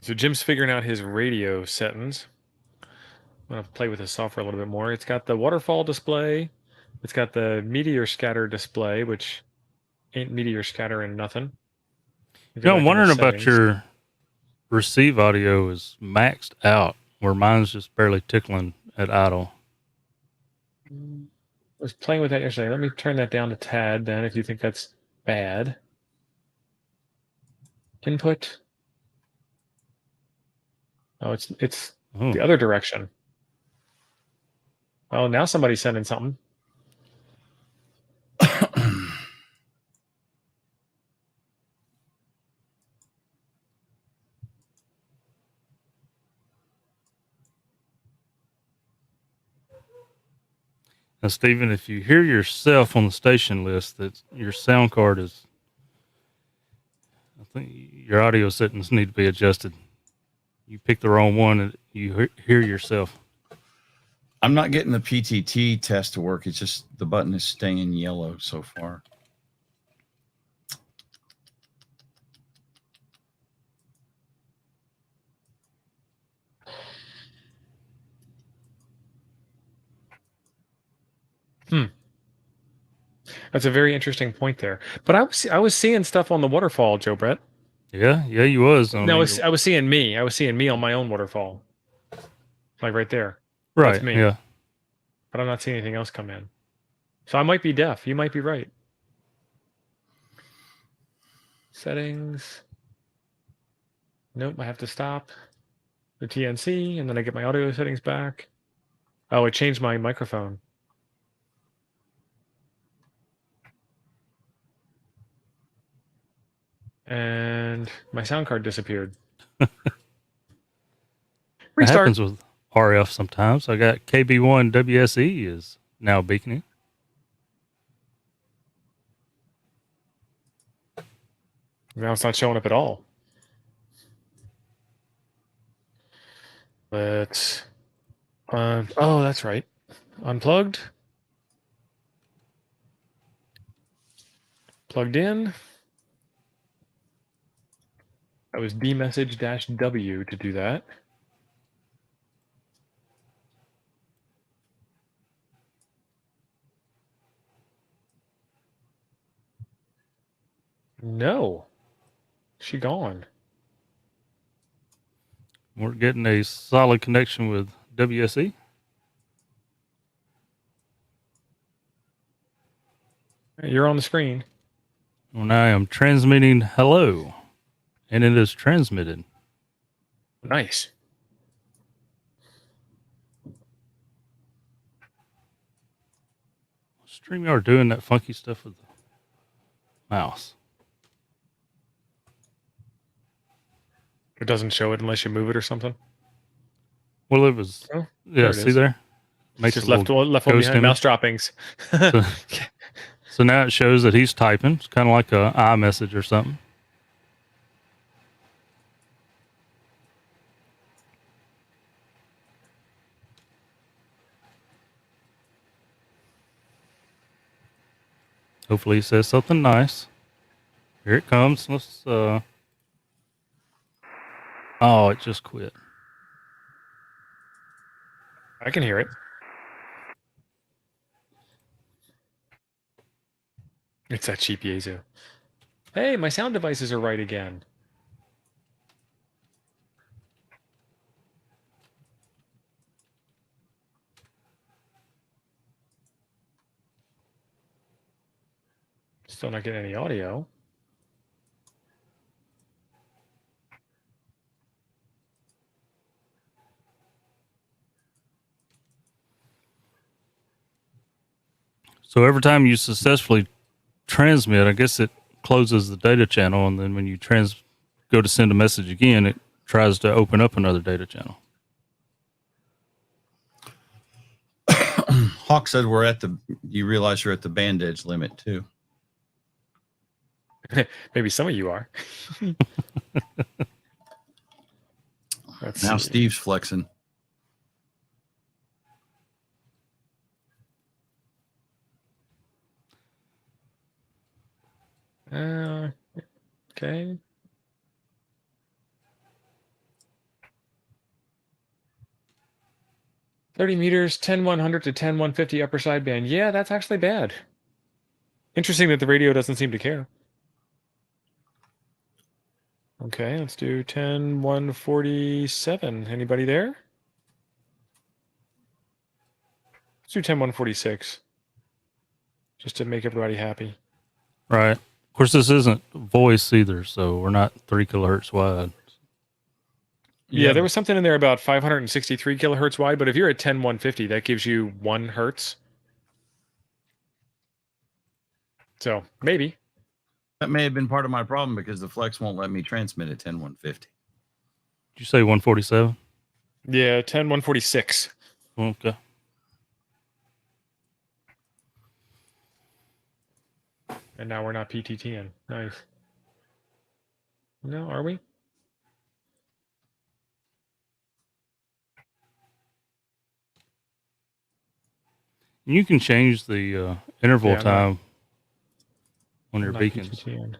So Jim's figuring out his radio settings. I'm going to play with the software a little bit more. It's got the waterfall display. It's got the meteor scatter display, which ain't meteor scattering nothing. Yeah, I'm wondering about your receive audio is maxed out, where mine's just barely tickling at idle. I was playing with that yesterday. Let me turn that down to tad then, if you think that's bad. Input. Oh, it's the other direction. Oh, now somebody's sending something. Now, Stephen, if you hear yourself on the station list, that your sound card is, I think your audio settings need to be adjusted. You pick the wrong one and you hear yourself. I'm not getting the PTT test to work. It's just the button is staying yellow so far. That's a very interesting point there. But I was seeing stuff on the waterfall, Joe Brett. Yeah, you was. No, I was seeing me. I was seeing me on my own waterfall, like right there. Right. That's me. Yeah. But I'm not seeing anything else come in. So I might be deaf. You might be right. Settings. Nope, I have to stop the TNC, and then I get my audio settings back. Oh, it changed my microphone. And my sound card disappeared. It Restart. happens with RF sometimes. I got KB1 WSE is now beaconing. Now it's not showing up at all. Let's... oh, that's right. Unplugged. Plugged in. That was dmessage-W to do that. No. She gone. We're getting a solid connection with WSE. You're on the screen. When I am transmitting hello, and it is transmitted. Nice. StreamYard doing that funky stuff with the mouse. It doesn't show it unless you move it or something. Well, it was. Oh, Yeah, see there? Makes just left one behind image. mouse droppings. So now it shows that he's typing. It's kind of like a iMessage or something. Hopefully he says something nice. Here it comes. Let's oh, it just quit. I can hear it. It's that cheap Yaesu. Hey, my sound devices are right again. Still not getting any audio. So every time you successfully transmit, I guess it closes the data channel, and then when you go to send a message again, it tries to open up another data channel. Hawk said you realize you're at the band edge limit too. Maybe some of you are. Now Steve's flexing. Okay. $30 meters, 10-100 to 10-150 upper sideband. Yeah, that's actually bad. Interesting that the radio doesn't seem to care. Okay, let's do 10-147. Anybody there? Let's do 10-146. Just to make everybody happy. Right. Of course, this isn't voice either, so we're not 3 kilohertz wide. Yeah, there was something in there about 563 kilohertz wide, but if you're at 10-150, that gives you 1 hertz. So maybe. That may have been part of my problem because the Flex won't let me transmit at 10-150. Did you say 147? Yeah, 10-146. Okay. And now we're not PTTN. Nice. No, are we? You can change the interval time on your beacons. PTTN.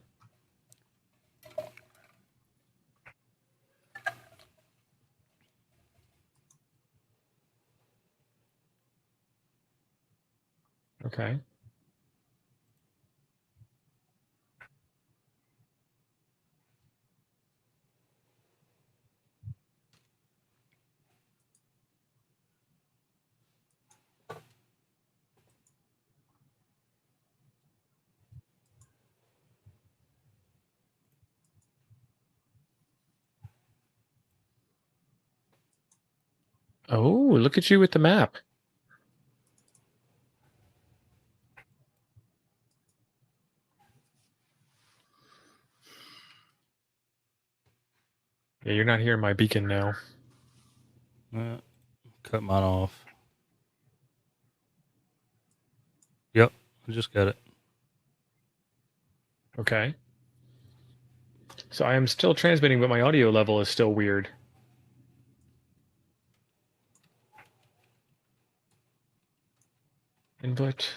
Okay. Oh, look at you with the map. Yeah, you're not hearing my beacon now. Cut mine off. Yep, I just got it. Okay. So I am still transmitting, but my audio level is still weird. Input.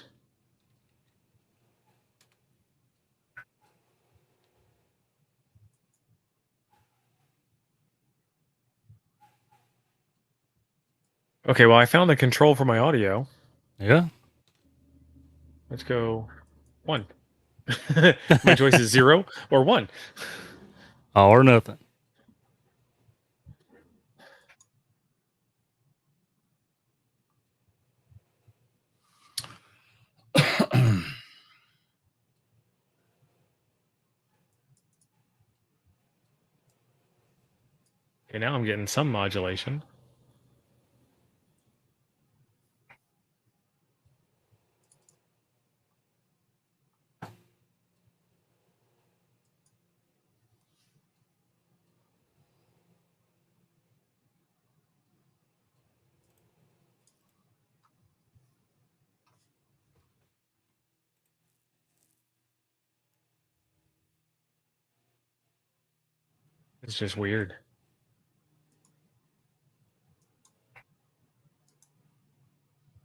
Okay, well, I found the control for my audio. Yeah. Let's go 1. My choice is 0 or 1. All or nothing. Okay, now I'm getting some modulation. It's just weird.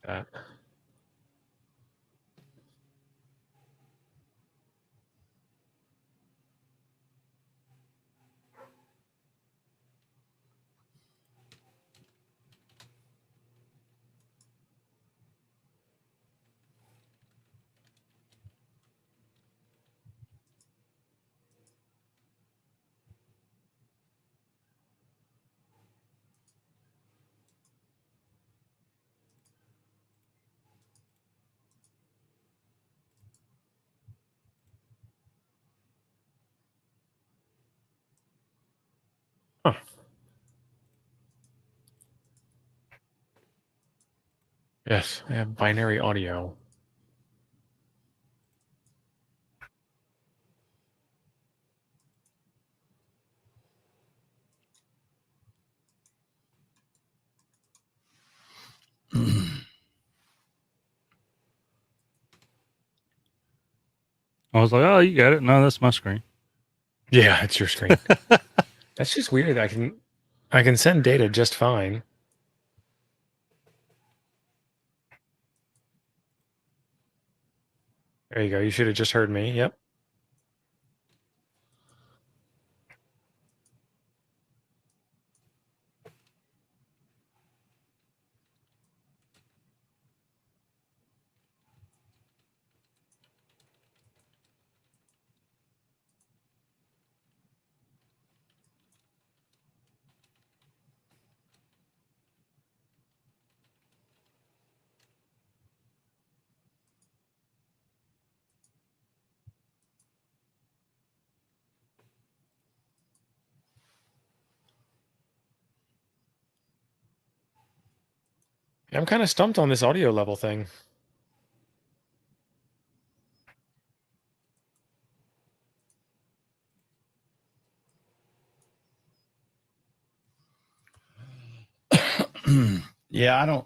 That. Huh. Yes, I have binary audio. I was like, oh, you got it. No, that's my screen. Yeah, it's your screen. That's just weird. I can send data just fine. There you go. You should have just heard me. Yep. I'm kind of stumped on this audio level thing. Yeah,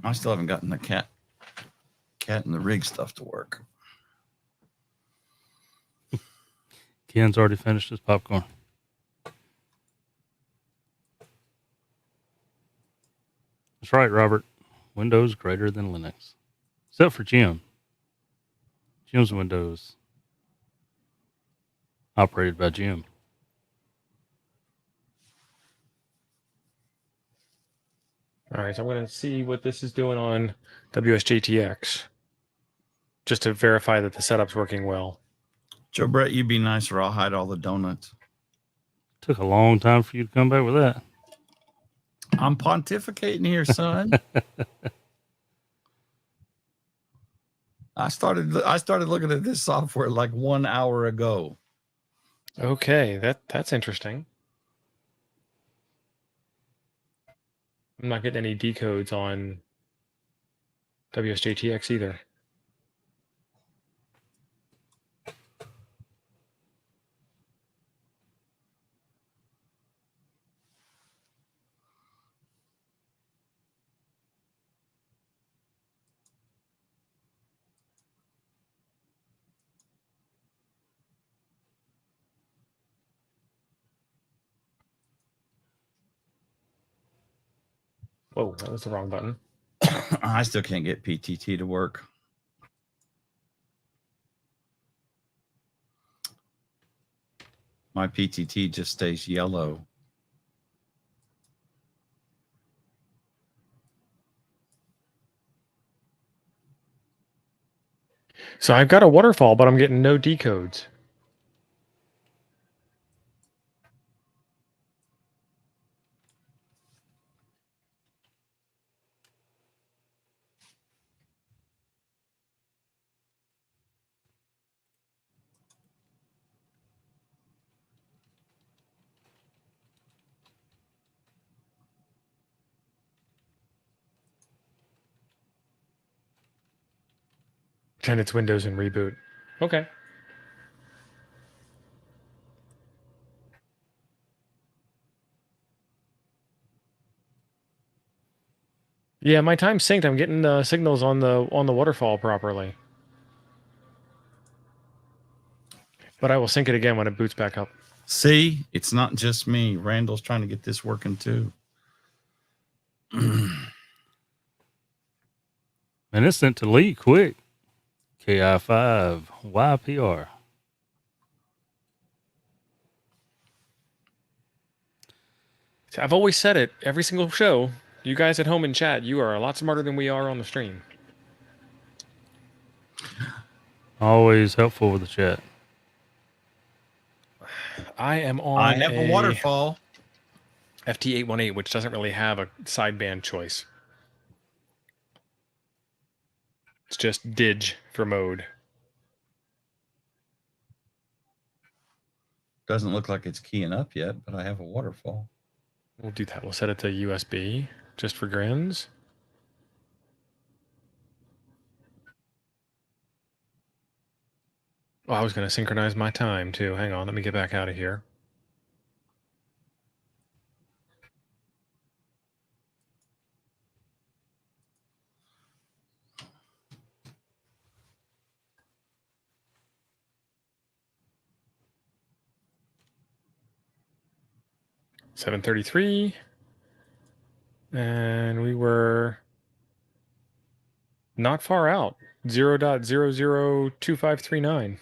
I still haven't gotten the cat and the rig stuff to work. Ken's already finished his popcorn. That's right, Robert. Windows greater than Linux. Except for Jim. Jim's Windows. Operated by Jim. All right, so I'm going to see what this is doing on WSJTX, just to verify that the setup's working well. Joe Brett, you be nice or I'll hide all the donuts. Took a long time for you to come back with that. I'm pontificating here, son. I started looking at this software like 1 hour ago. Okay, that's interesting. I'm not getting any decodes on WSJTX either. Whoa, that was the wrong button. I still can't get PTT to work. My PTT just stays yellow. So I've got a waterfall, but I'm getting no decodes. Pretend it's Windows and reboot. Okay. Yeah, my time's synced. I'm getting the signals on the waterfall properly. But I will sync it again when it boots back up. See, it's not just me. Randall's trying to get this working too. And it's sent to Lee quick. KI5 YPR. See, I've always said it every single show. You guys at home in chat, you are a lot smarter than we are on the stream. Always helpful with the chat. I am on I have a waterfall. FT818, which doesn't really have a sideband choice. It's just dig for mode. Doesn't look like it's keying up yet, but I have a waterfall. We'll do that. We'll set it to USB just for grins. Oh, I was going to synchronize my time too. Hang on, let me get back out of here. $7:33, and we were not far out. 0.002539.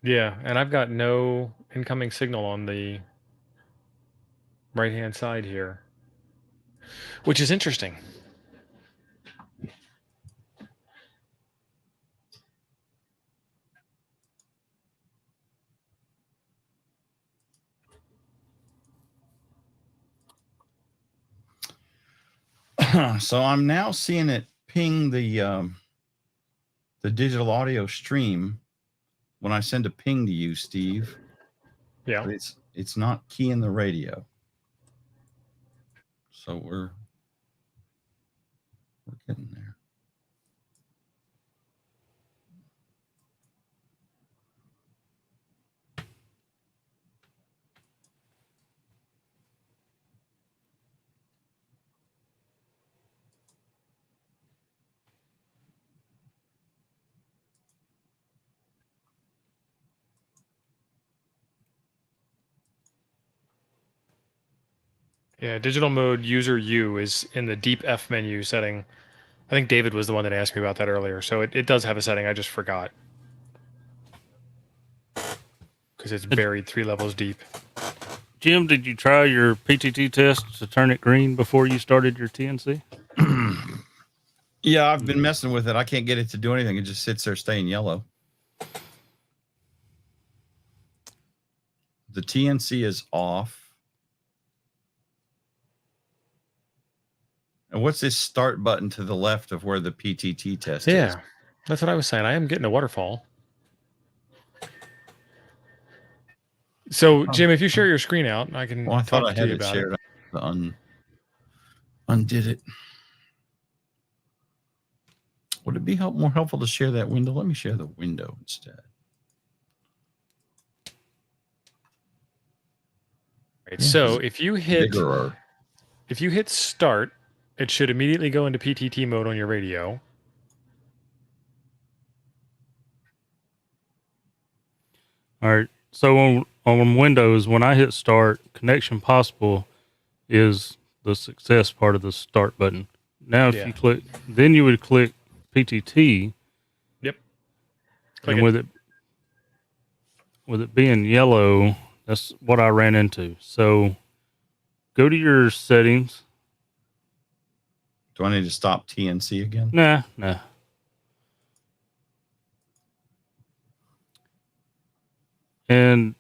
Yeah, and I've got no incoming signal on the right-hand side here, which is interesting. So I'm now seeing it ping the digital audio stream when I send a ping to you, Steve. Yeah. But it's not keying the radio. So we're getting there. Yeah, digital mode user U is in the deep F menu setting. I think David was the one that asked me about that earlier. So it does have a setting. I just forgot. Because it's buried 3 levels deep. Jim, did you try your PTT test to turn it green before you started your TNC? Yeah, I've been messing with it. I can't get it to do anything. It just sits there staying yellow. The TNC is off. And what's this start button to the left of where the PTT test is? Yeah, that's what I was saying. I am getting a waterfall. So, Jim, if you share your screen out, I can talk to you about it. Undid it. Would it be more helpful to share that window? Let me share the window instead. Right, so if you hit start, it should immediately go into PTT mode on your radio. All right. So on Windows, when I hit start, connection possible is the success part of the start button. Now, if you click, then you would click PTT. Yep. Click and with it being yellow, that's what I ran into. So go to your settings. Do I need to stop TNC again? Nah. And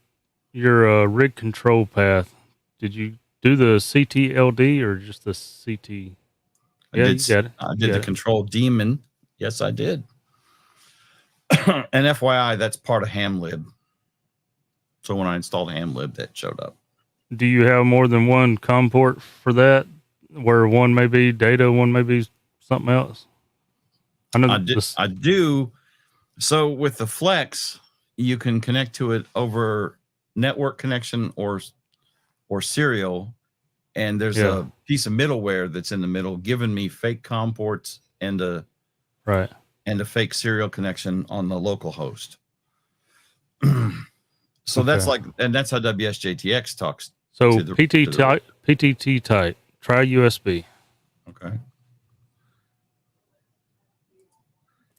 your rig control path, did you do the CTLD or just the CT? Yeah, I did the control daemon. Yes, I did. And FYI, that's part of HamLib. So when I installed HamLib, that showed up. Do you have more than one COM port for that? Where one may be data, one may be something else? I do. So with the Flex, you can connect to it over network connection or serial, and there's a piece of middleware that's in the middle giving me fake COM ports and a fake serial connection on the local host. So that's how WSJTX talks. So PTT type, try USB. Okay.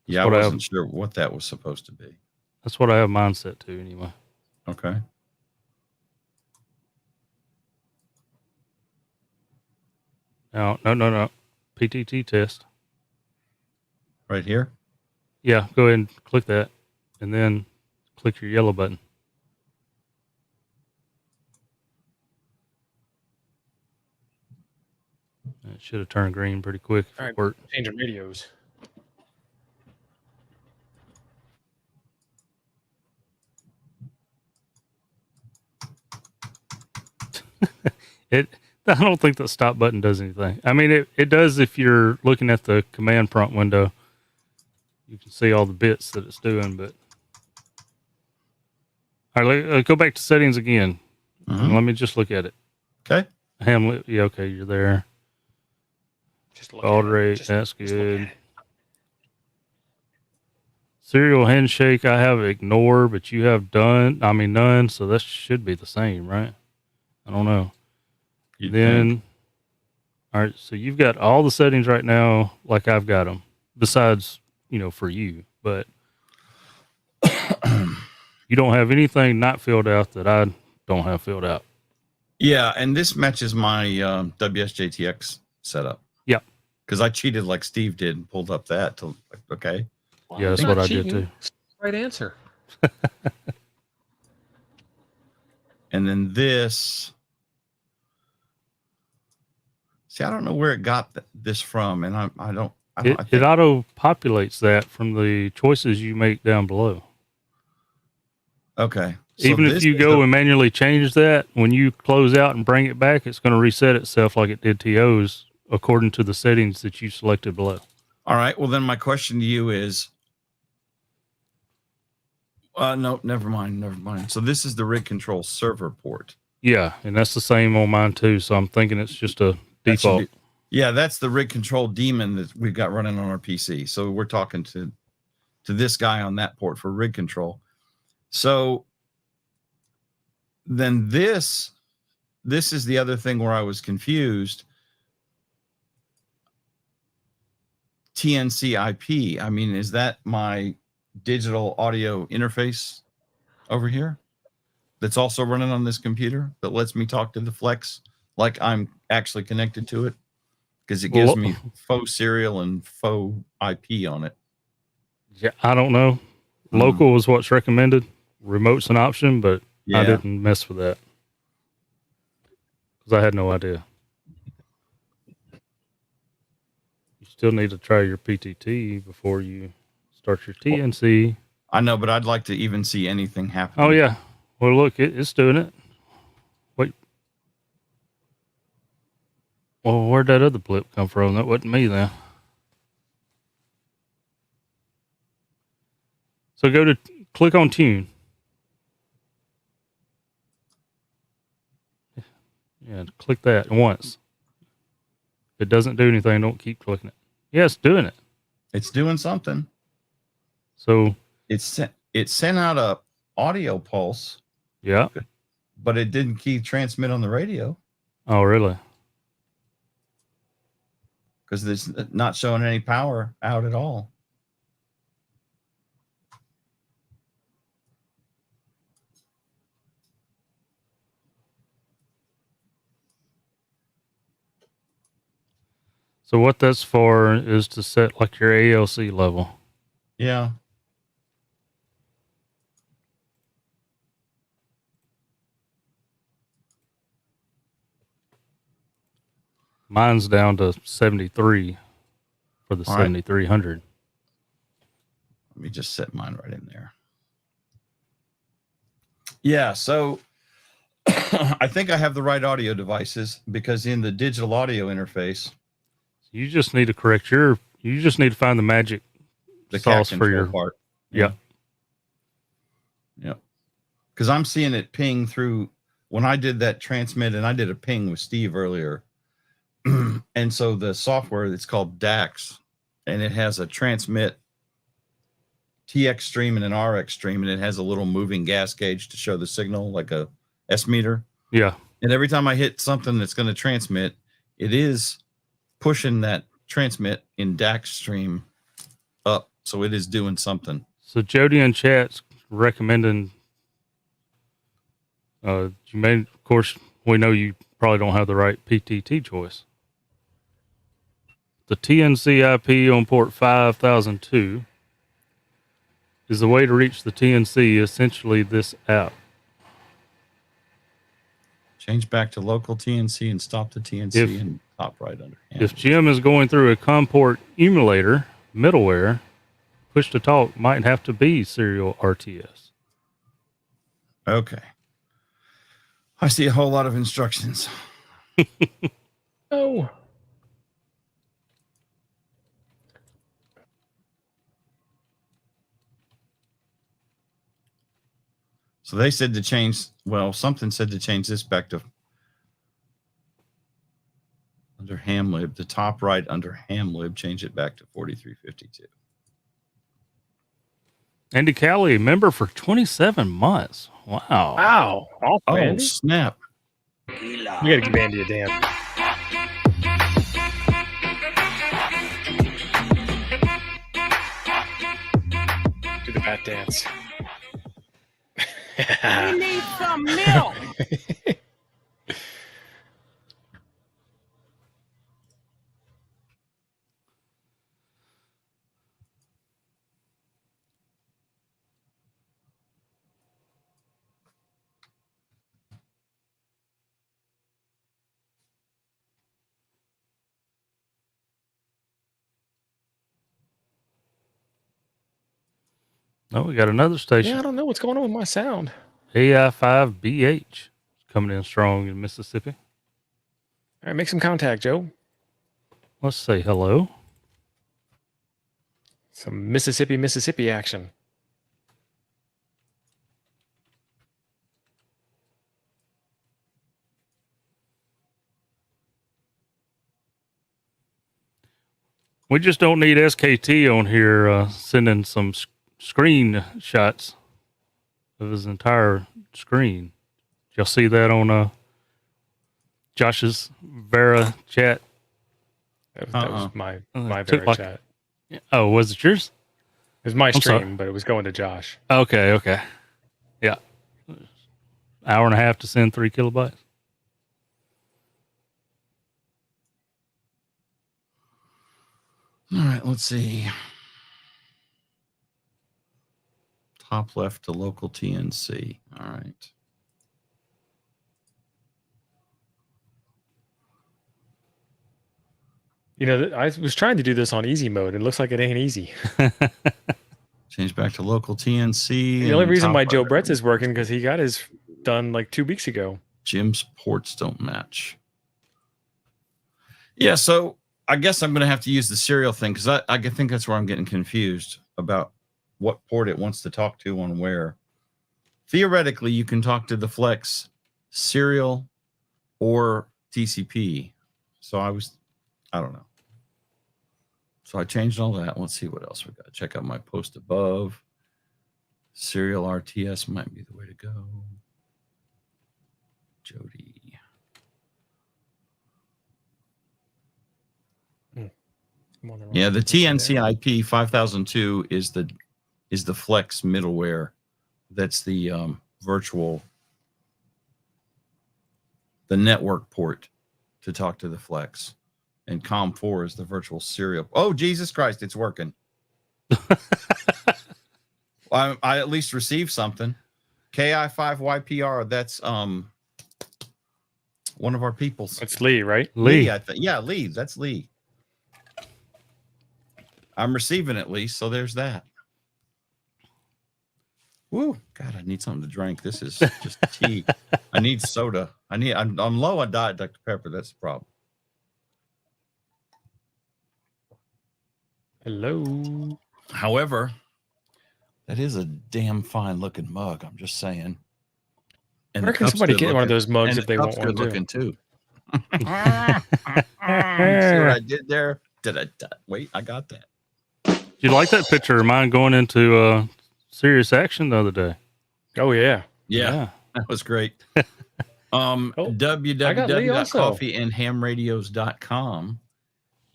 Yeah, I wasn't sure what that was supposed to be. That's what I have mine set to anyway. Okay. No. PTT test. Right here? Yeah, go ahead and click that. And then click your yellow button. It should have turned green pretty quick. All right, changing radios. I don't think the stop button does anything. I mean, it does if you're looking at the command prompt window. You can see all the bits that it's doing, but... All right, let's go back to settings again. Let me just look at it. Okay. HamLib, yeah, okay, you're there. Baud rate, that's good. Serial handshake, I have ignore, but you have none, so that should be the same, right? I don't know. All right, so you've got all the settings right now like I've got them, besides, for you, but you don't have anything not filled out that I don't have filled out. Yeah, and this matches my WSJTX setup. Yeah. Because I cheated like Steve did and pulled up that. Okay. Well, yeah, that's what I did too. Right answer. And then this... See, I don't know where it got this from, and it auto populates that from the choices you make down below. Okay. So even if you go and manually change that, when you close out and bring it back, it's going to reset itself like it did TOs according to the settings that you selected below. All right. Well, then my question to you is, no, never mind. So this is the RigControl server port. Yeah, and that's the same on mine too. So I'm thinking it's just a default. That's the RigControl daemon that we've got running on our PC. So we're talking to this guy on that port for RigControl. So then this is the other thing where I was confused. TNC IP. I mean, is that my digital audio interface over here that's also running on this computer that lets me talk to the Flex like I'm actually connected to it? Because it gives me faux serial and faux IP on it. Yeah, I don't know. Local is what's recommended. Remote's an option, but I didn't mess with that because I had no idea. still need to try your PTT before you start your TNC. I know, but I'd like to even see anything happen. Oh, yeah. Well, look, it's doing it. Wait. Well, where'd that other blip come from? That wasn't me then. So go to click on tune. Yeah, click that once. If it doesn't do anything, don't keep clicking it. Yeah, it's doing it. It's doing something. So it sent out a audio pulse. Yeah. But it didn't keep transmit on the radio. Oh, really? Because it's not showing any power out at all. So what that's for is to set like your ALC level. Yeah. Mine's down to 73 for the 7300. Let me just set mine right in there. Yeah, so I think I have the right audio devices because in the digital audio interface, you just need to correct you just need to find the magic sauce for your part. Yeah. Yep. Because I'm seeing it ping through when I did that transmit, and I did a ping with Steve earlier. And so the software, it's called DAX, and it has a transmit TX stream and an RX stream, and it has a little moving gas gauge to show the signal, like a S meter. Yeah. And every time I hit something that's going to transmit, it is pushing that transmit in DAX stream up. So it is doing something. So Jody in chat's recommending, you may, of course, we know you probably don't have the right PTT choice. The TNC IP on port 5002 is the way to reach the TNC, essentially this app. Change back to local TNC and stop the TNC and top right under. If Jim is going through a COM port emulator middleware, push to talk might have to be serial RTS. Okay. I see a whole lot of instructions. Oh. So they said to change, well, something said to change this back to under HamLib, the top right under HamLib, change it back to 4352. Andy Calley, member for 27 months. Wow. Wow. Oh, Andy? snap. You got to give Andy a dance. Do the bat dance. We need some milk. Oh, we got another station. Yeah, I don't know what's going on with my sound. AI5BH coming in strong in Mississippi. All right, make some contact, Joe. Let's say hello. Some Mississippi action. We just don't need SKT on here sending some screen shots of his entire screen. Did y'all see that on Josh's Vera chat? That was my Vera chat. Oh, was it yours? It was my stream, but it was going to Josh. Okay. Yeah. Hour and a half to send 3 kilobytes. All right, let's see. Top left to local TNC. All right. I was trying to do this on easy mode. It looks like it ain't easy. Change back to local TNC. The only reason why Joe Brett's is working because he got his done like 2 weeks ago. Jim's ports don't match. Yeah, so I guess I'm going to have to use the serial thing because I think that's where I'm getting confused about what port it wants to talk to on where. Theoretically, you can talk to the Flex serial or TCP. So I don't know. So I changed all that. Let's see what else we got. Check out my post above. Serial RTS might be the way to go. Jody. Yeah, the TNC IP 5002 is the Flex middleware. That's the virtual, the network port to talk to the Flex. And COM4 is the virtual serial. Oh, Jesus Christ, it's working. I at least received something. KI5YPR, that's one of our people's. It's Lee, right? Lee, I think. Yeah, Lee. That's Lee. I'm receiving at least, so there's that. Woo! God, I need something to drink. This is just tea. I need soda. I'm low on Diet Dr. Pepper. That's the problem. Hello. However, that is a damn fine looking mug. I'm just saying. And where can somebody get one of those mugs if they want one looking too? See what I did there? Wait, I got that. You like that picture of mine going into serious action the other day? Oh yeah. Yeah. That was great. www.coffeeandhamradios.com.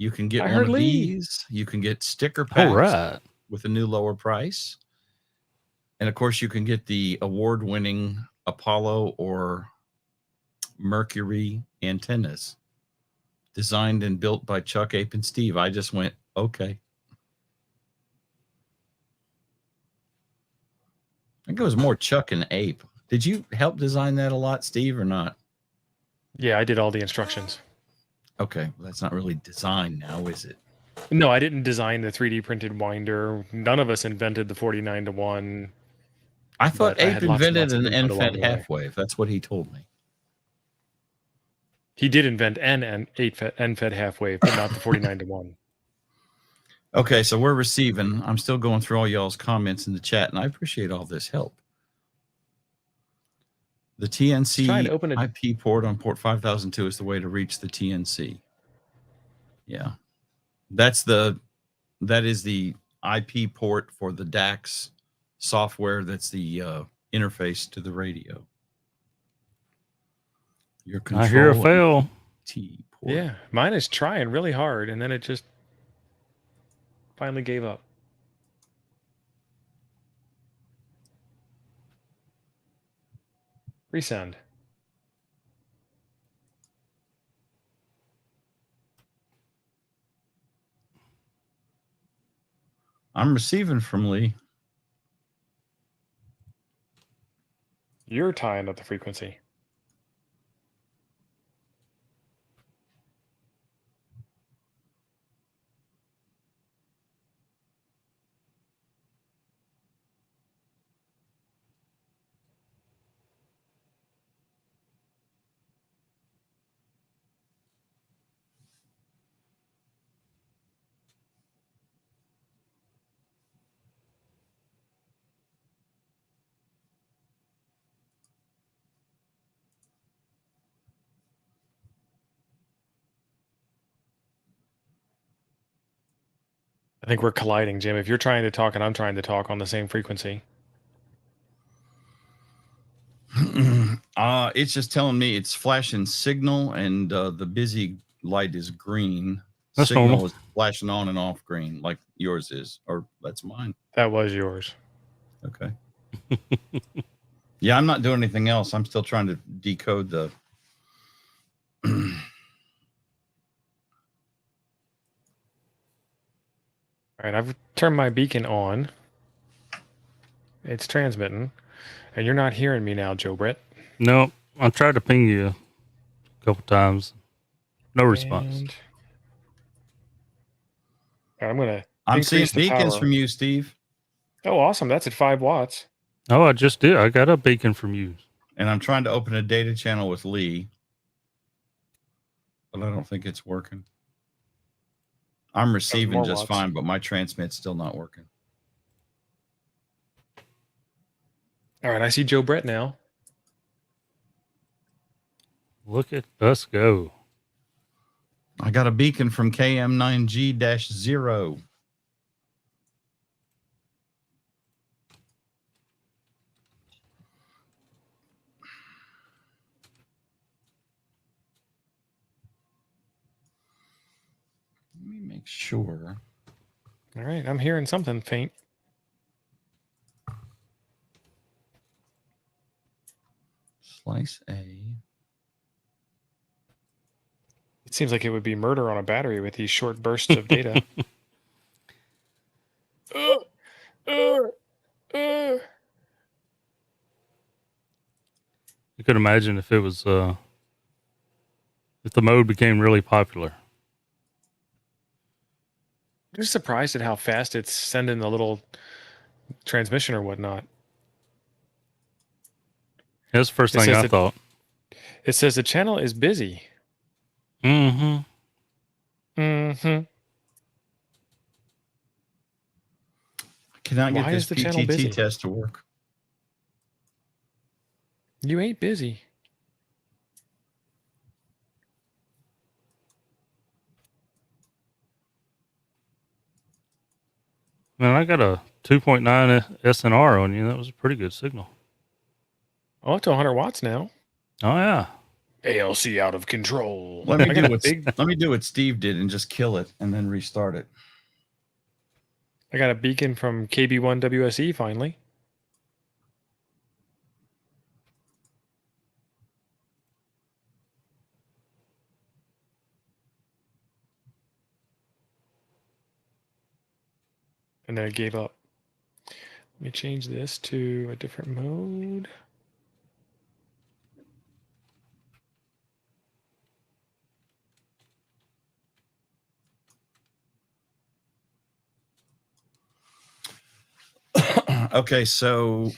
You can get one of these. You can get sticker packs with a new lower price. And of course, you can get the award-winning Apollo or Mercury antennas designed and built by Chuck, Ape, and Steve. I just went, okay. I think it was more Chuck and Ape. Did you help design that a lot, Steve, or not? Yeah, I did all the instructions. Okay, well, that's not really design now, is it? No, I didn't design the 3D printed winder. None of us invented the 49:1. I thought Ape invented an end-fed half-wave. That's what he told me. He did invent an end-fed half-wave, but not the 49:1. Okay, so we're receiving. I'm still going through all y'all's comments in the chat, and I appreciate all this help. The TNC IP port on port 5002 is the way to reach the TNC. Yeah. That is the IP port for the DAX software. That's the interface to the radio. Your control. I hear a fail. T port. Yeah, mine is trying really hard, and then it just finally gave up. Resend. I'm receiving from Lee. You're tying up the frequency. I think we're colliding, Jim. If you're trying to talk and I'm trying to talk on the same frequency. It's just telling me it's flashing signal, and the busy light is green. That's signal normal. Is flashing on and off green, like yours is, or that's mine. That was yours. Okay. Yeah, I'm not doing anything else. I'm still trying to decode the. All right, I've turned my beacon on. It's transmitting, and you're not hearing me now, Joe Brett. No, I tried to ping you a couple times. No response. I'm going to I'm seeing increase the beacons power. from you, Steve. Oh, awesome. That's at 5 watts. Oh, I just did. I got a beacon from you. And I'm trying to open a data channel with Lee, but I don't think it's working. I'm receiving just fine, but my transmit's still not working. All right, I see Joe Brett now. Look at us go. I got a beacon from KM9G-0. Let me make sure. All right, I'm hearing something faint. Slice A. It seems like it would be murder on a battery with these short bursts of data. You could imagine if it was if the mode became really popular. I'm just surprised at how fast it's sending the little transmission or whatnot. That's the first thing I thought. It says the channel is busy. Mm-hmm. Mm-hmm. I cannot get this PTT test to work. You ain't busy. Man, I got a 2.9 SNR on you. That was a pretty good signal. Oh, up to 100 watts now. Oh, yeah. ALC out of control. Let me do what Steve did and just kill it and then restart it. I got a beacon from KB1WSE finally. And then I gave up. Let me change this to a different mode. Okay, so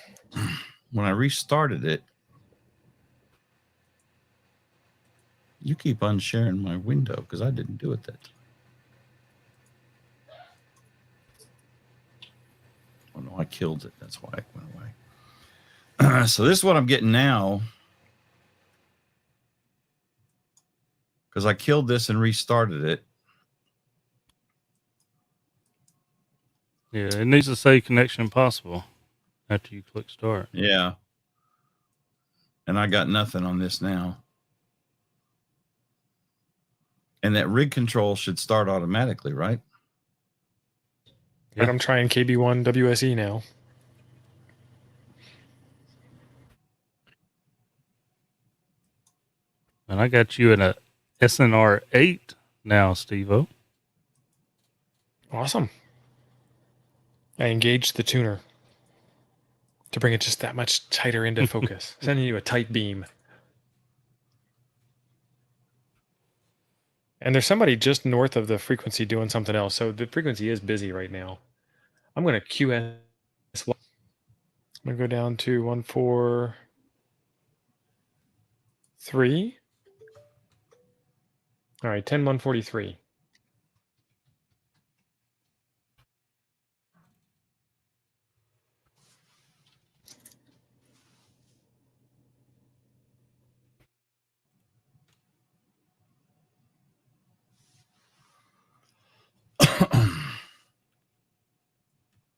when I restarted it, you keep unsharing my window because I didn't do it that time. Oh no, I killed it. That's why it went away. So this is what I'm getting now. Because I killed this and restarted it. Yeah, it needs to say connection possible after you click start. Yeah. And I got nothing on this now. And that RigControl should start automatically, right? Yeah. I'm trying KB1WSE now. And I got you in a SNR 8 now, Steve-O. Awesome. I engaged the tuner to bring it just that much tighter into focus. Sending you a tight beam. And there's somebody just north of the frequency doing something else. So the frequency is busy right now. I'm going to QS. I'm going to go down to 143. All right, 10143.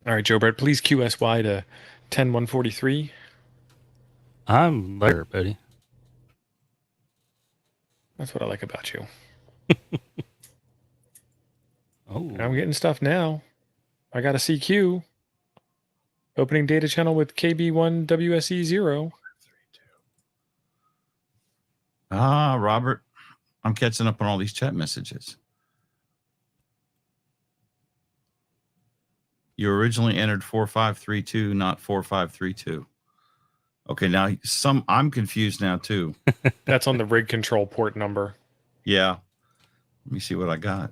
All right, Joe Brett, please QSY to 10143. I'm there, buddy. That's what I like about you. Oh, I'm getting stuff now. I got a CQ. Opening data channel with KB1WSE0. Ah, Robert, I'm catching up on all these chat messages. You originally entered 4532, not 4532. Okay, now I'm confused now too. That's on the RigControl port number. Yeah. Let me see what I got.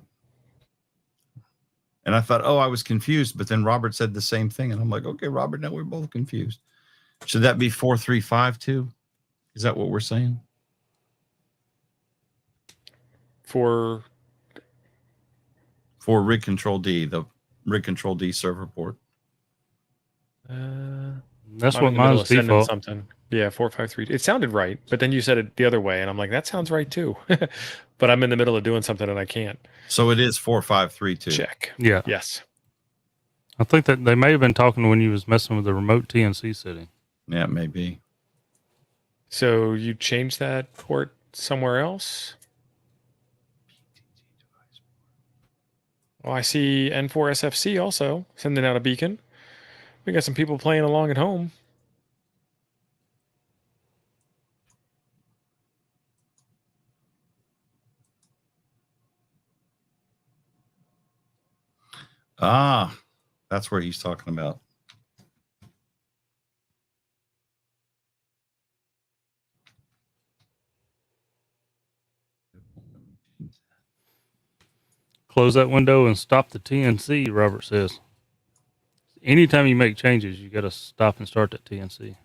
And I thought, oh, I was confused. But then Robert said the same thing. And I'm like, okay, Robert, now we're both confused. Should that be 4352? Is that what we're saying? For RigControl D, the RigControl D server port. That's I'm what in the middle mine's of sending default. something. Yeah, 453. It sounded right, but then you said it the other way, and I'm like, that sounds right too. But I'm in the middle of doing something and I can't. So it is 4532. Check. Yeah. Yes. I think that they may have been talking when you was messing with the remote TNC setting. Yeah, it may be. So you change that port somewhere else? Well, I see N4SFC also sending out a beacon. We got some people playing along at home. Ah, that's where he's talking about. Close that window and stop the TNC, Robert says. Anytime you make changes, you got to stop and start that TNC.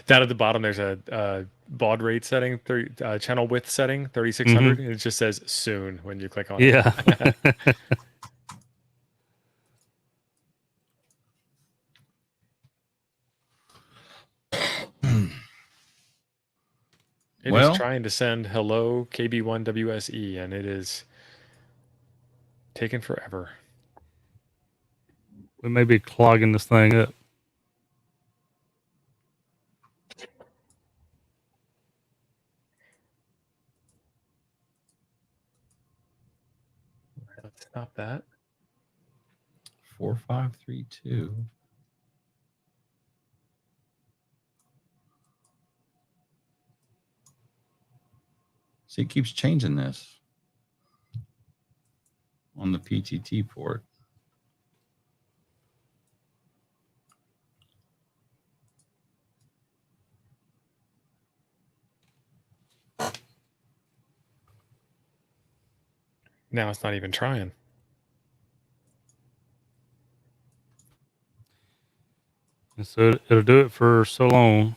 Down at the bottom, there's a baud rate setting, channel width setting, 3600. And it just says soon when you click on it. Yeah. It is trying to send hello KB1WSE, and it is taking forever. We may be clogging this thing up. Let's stop that. 4532. See, it keeps changing this on the PTT port. Now it's not even trying. And so it'll do it for so long,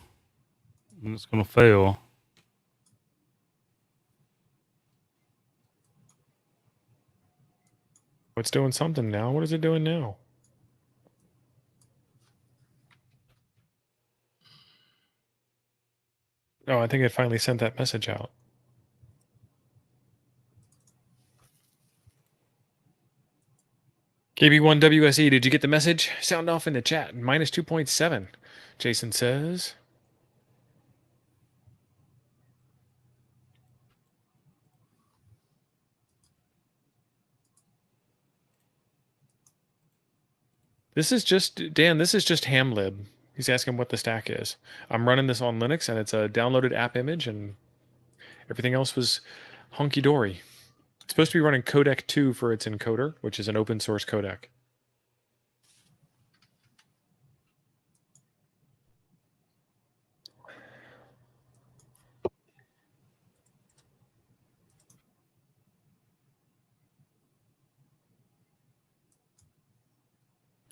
and it's going to fail. It's doing something now. What is it doing now? Oh, I think it finally sent that message out. KB1WSE, did you get the message? Sound off in the chat. Minus 2.7, Jason says. This is just, Dan, this is just HamLib. He's asking what the stack is. I'm running this on Linux, and it's a downloaded app image, and everything else was hunky-dory. It's supposed to be running codec 2 for its encoder, which is an open source codec.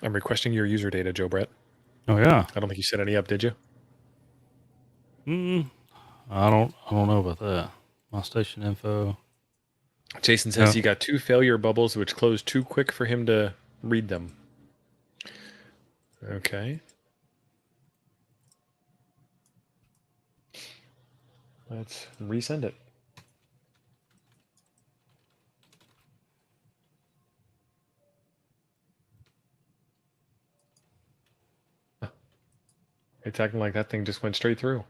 I'm requesting your user data, Joe Brett. Oh yeah. I don't think you set any up, did you? I don't know about that. My station info. Jason says he got 2 failure bubbles which closed too quick for him to read them. Okay. Let's resend it. It's acting like that thing just went straight through.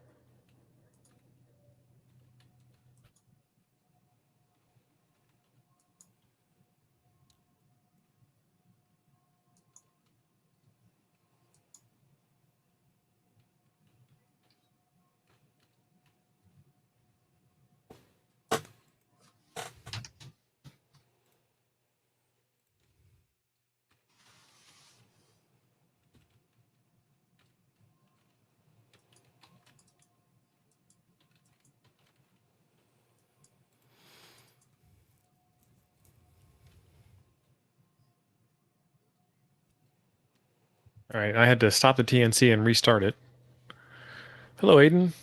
All right, I had to stop the TNC and restart it. Hello, Aiden.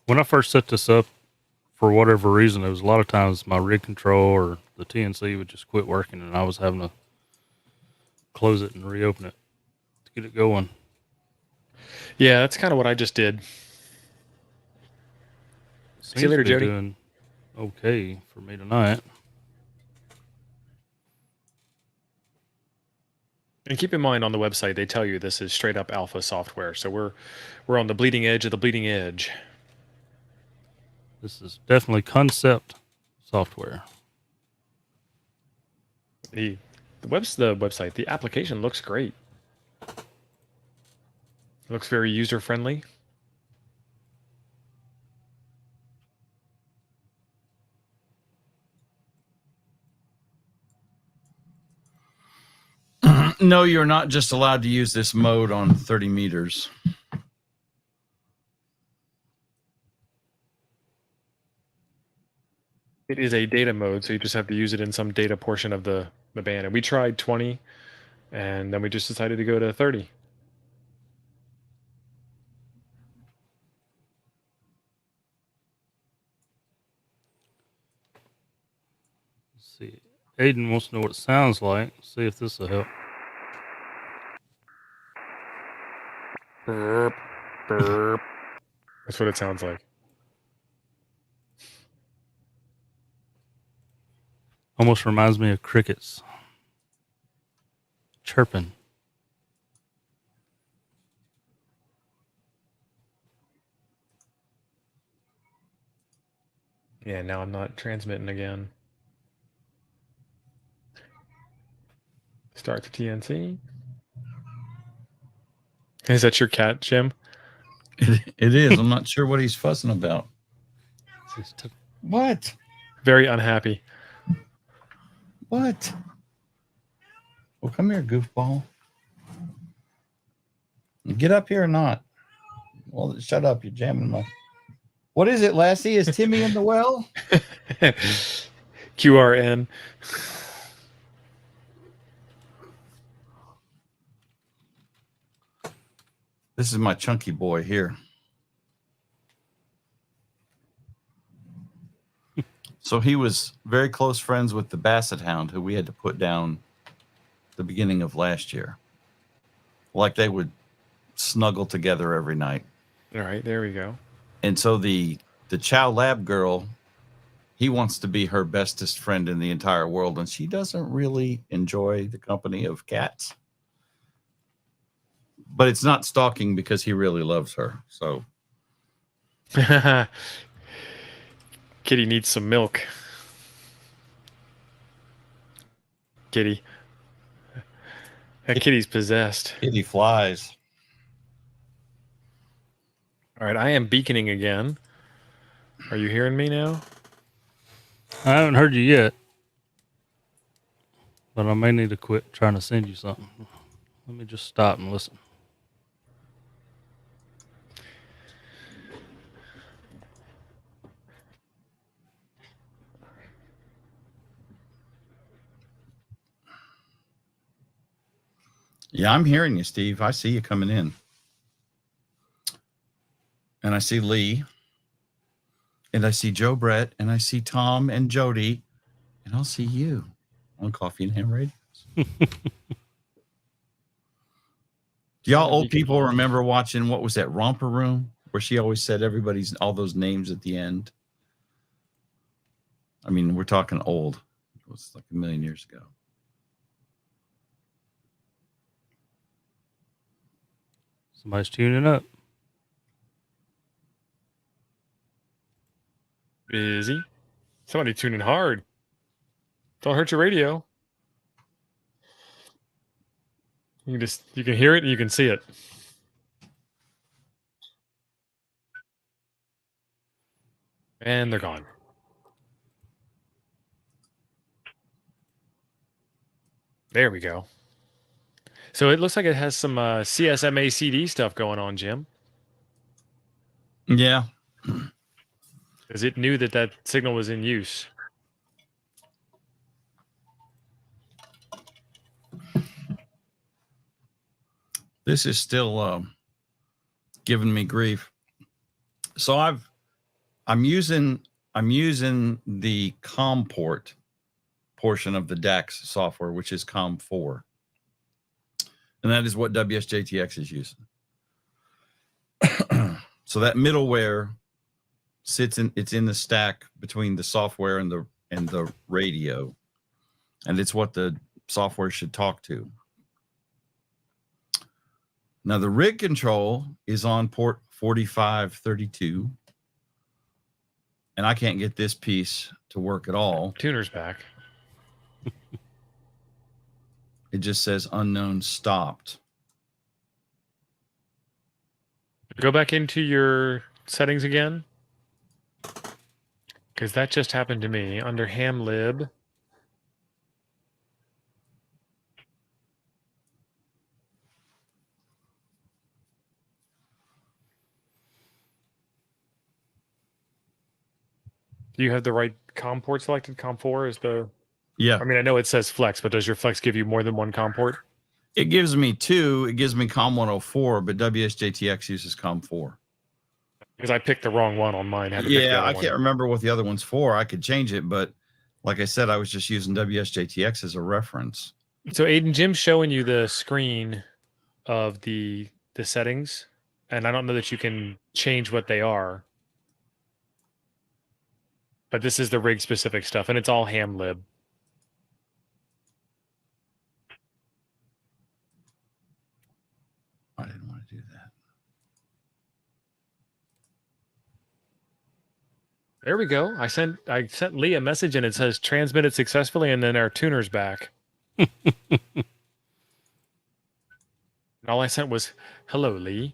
When I first set this up, for whatever reason, there was a lot of times my RigControl or the TNC would just quit working, and I was having to close it and reopen it to get it going. Yeah, that's kind of what I just did. See you later, Jody. Doing okay for me tonight. And keep in mind, on the website they tell you this is straight up alpha software, so we're on the bleeding edge of the bleeding edge. This is definitely concept software. The website, the application looks great. It looks very user friendly. No, you're not just allowed to use this mode on 30 meters. It is a data mode, so you just have to use it in some data portion of the band. And we tried 20, and then we just decided to go to 30. Let's see. Aiden wants to know what it sounds like. See if this will help. Burp, burp. That's what it sounds like. Almost reminds me of crickets chirping. Yeah, now I'm not transmitting again. Start the TNC. Is that your cat, Jim? It is. I'm not sure what he's fussing about. What? Very unhappy. What? Well, come here, goofball. Get up here or not? Well, shut up. You're jamming my... What is it, Lassie? Is Timmy in the well? QRN. This is my chunky boy here. So he was very close friends with the Basset Hound, who we had to put down the beginning of last year. Like they would snuggle together every night. All right, there we go. And so the Chow Lab girl, he wants to be her bestest friend in the entire world, and she doesn't really enjoy the company of cats. But it's not stalking because he really loves her. So Kitty needs some milk. Kitty. That kitty's possessed. Kitty flies. All right, I am beaconing again. Are you hearing me now? I haven't heard you yet, but I may need to quit trying to send you something. Let me just stop and listen. Yeah, I'm hearing you, Steve. I see you coming in. And I see Lee. And I see Joe Brett. And I see Tom and Jody. And I'll see you on Coffee and Ham Radios. Do y'all old people remember watching, what was that, Romper Room? Where she always said everybody's, all those names at the end. I mean, we're talking old. It was like a million years ago. Somebody's tuning up. Busy. Somebody tuning hard. Don't hurt your radio. You can hear it and you can see it. And they're gone. There we go. So it looks like it has some CSMA CD stuff going on, Jim. Yeah. Because it knew that signal was in use. This is still giving me grief. So I'm using the COM port portion of the DAX software, which is COM4. And that is what WSJTX is using. So that middleware it's in the stack between the software and the radio. And it's what the software should talk to. Now the RigControl is on port 4532. And I can't get this piece to work at all. Tuner's back. It just says unknown stopped. Go back into your settings again. Because that just happened to me under HamLib. Do you have the right COM port selected? COM4 is the... Yeah. I mean, I know it says flex, but does your flex give you more than one COM port? It gives me two. It gives me COM 104, but WSJTX uses COM 4. Because I picked the wrong one on mine. I can't remember what the other one's for. I could change it, but like I said, I was just using WSJTX as a reference. So Aiden, Jim's showing you the screen of the settings, and I don't know that you can change what they are. But this is the rig specific stuff, and it's all HamLib. I didn't want to do that. There we go. I sent Lee a message, and it says transmitted successfully, and then our tuner's back. And all I sent was hello, Lee.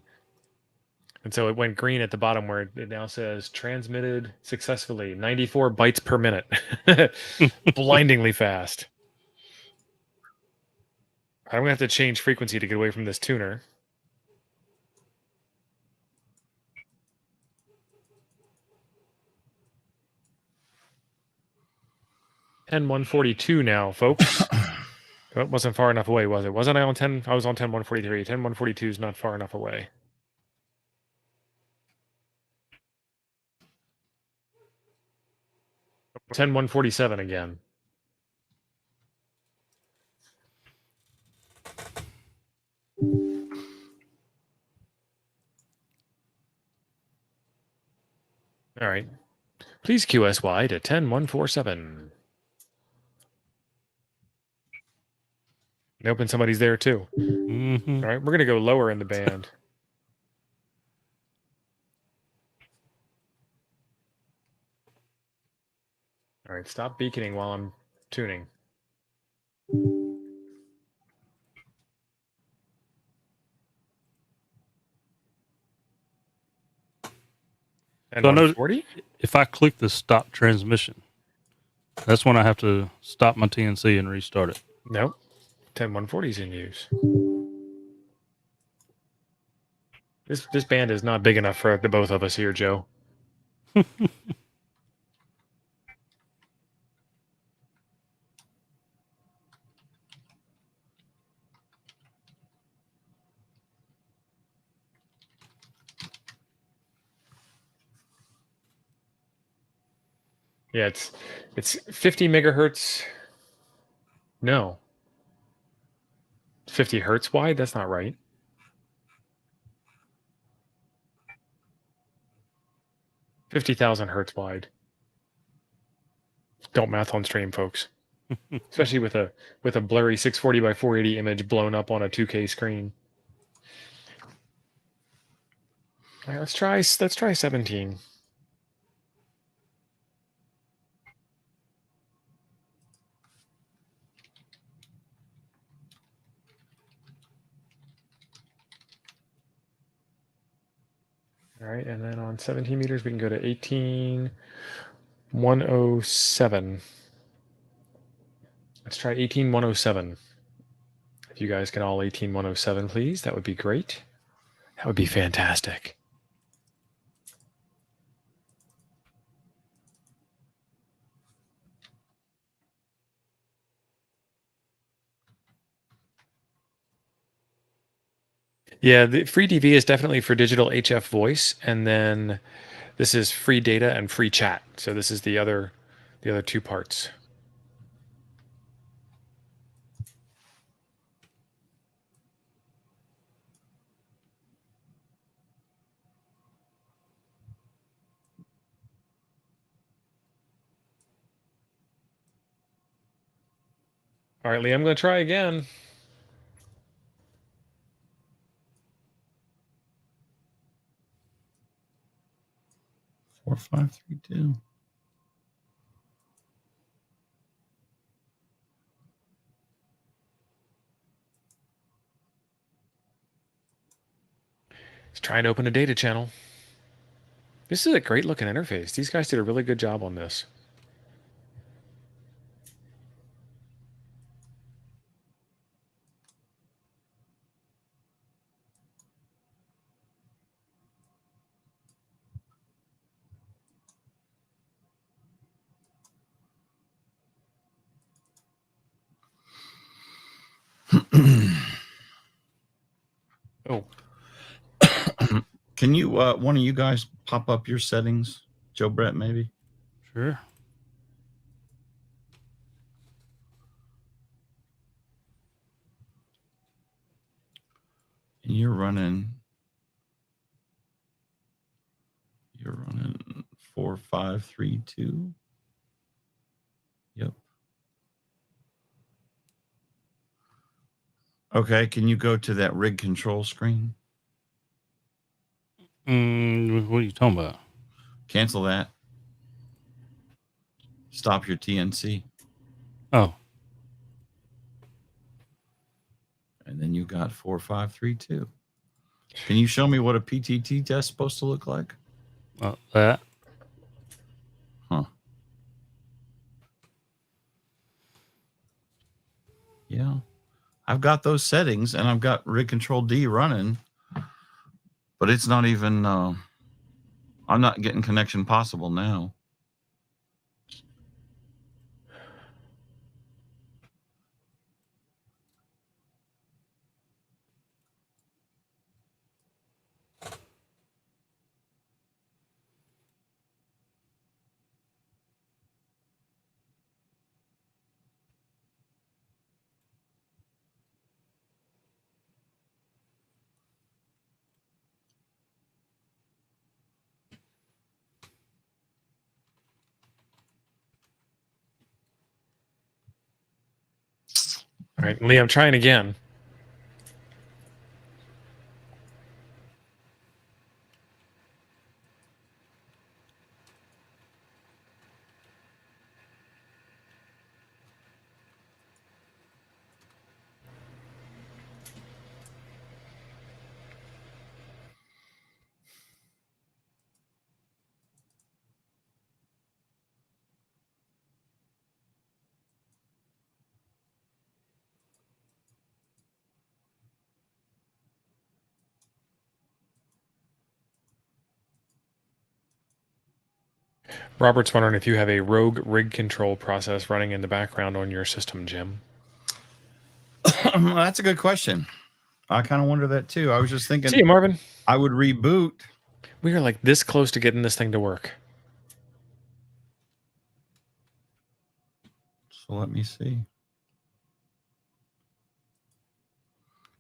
And so it went green at the bottom where it now says transmitted successfully, 94 bytes per minute. Blindingly fast. I'm going to have to change frequency to get away from this tuner. And 142 now, folks. Oh, it wasn't far enough away, was it? Wasn't I on 10? I was on 10.143. 10.142 is not far enough away. Ten 147 again. All right. Please QSY to 10.147. Open somebody's there too. Mm-hmm. All right, we're gonna go lower in the band. All right, stop beaconing while I'm tuning. And So 140? If I click the stop transmission, that's when I have to stop my TNC and restart it. Nope. 10.140 is in use. This band is not big enough for the both of us here, Joe. Yeah, it's 50 megahertz. No. 50 hertz wide? That's not right. $50,000 hertz wide. Don't math on stream, folks. Especially with a blurry 640 by 480 image blown up on a 2K screen. All right, let's try 17. All right, and then on 17 meters, we can go to 18.107. Let's try 18.107. If If you guys can all 18107, please, that would be great. That would be fantastic. Yeah, the free DV is definitely for digital HF voice, and then this is free data and free chat. So this is the other two parts. All right, Lee, I'm going to try again. Four, 5, 3, 2. Let's try and open a data channel. This is a great looking interface. These guys did a really good job on this. Oh. Can you, one of you guys pop up your settings? Joe Brett, maybe? Sure. And you're running 4, 5, 3, 2. Yep. Okay, can you go to that rig control screen? What are you talking about? Cancel that. Stop your TNC. Oh. And then you got 4, 5, 3, 2. Can you show me what a PTT test is supposed to look like? That. Huh. Yeah. I've got those settings and I've got RigControl D running, but it's not even, I'm not getting connection possible now. All right, Lee, I'm trying again. Robert's wondering if you have a rogue rig control process running in the background on your system, Jim. That's a good question. I kind of wonder that too. I was just thinking. See you, Marvin. I would reboot. We are like this close to getting this thing to work. So let me see.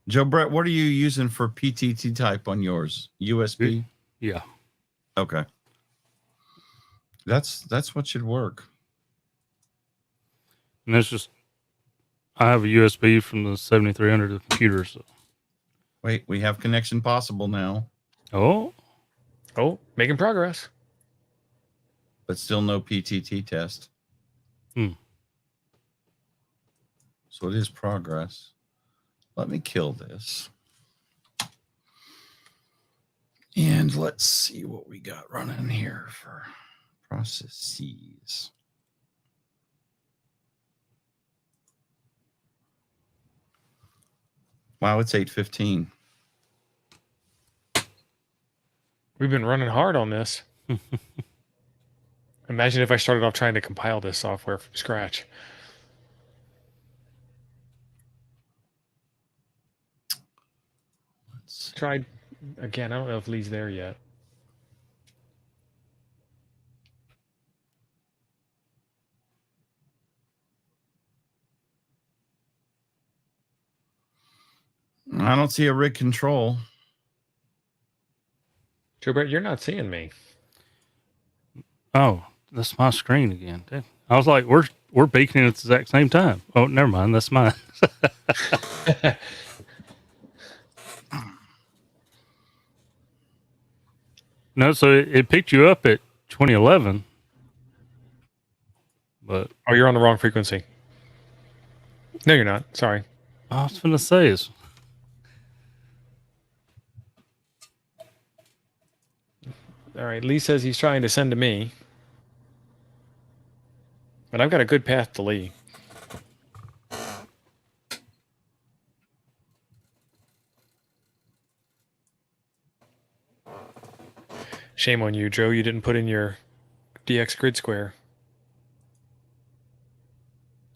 Joe Brett, what are you using for PTT type on yours? USB? Yeah. Okay. That's what should work. And that's just, I have a USB from the 7300 to the computer. So. Wait, we have connection possible now. Oh, making progress. But still no PTT test. So it is progress. Let me kill this. And let's see what we got running here for processes. Wow, it's 8:15. We've been running hard on this. Imagine if I started off trying to compile this software from scratch. Let's try again. I don't know if Lee's there yet. I don't see a RigControl. Joe Brett, you're not seeing me. Oh, that's my screen again. I was like, we're beaconing at the exact same time. Oh, never mind. That's mine. No, so it picked you up at 2011. But oh, you're on the wrong frequency. No, you're not. Sorry. I was going to say is. All right. Lee says he's trying to send to me. But I've got a good path to Lee. Shame on you, Joe. You didn't put in your DX grid square.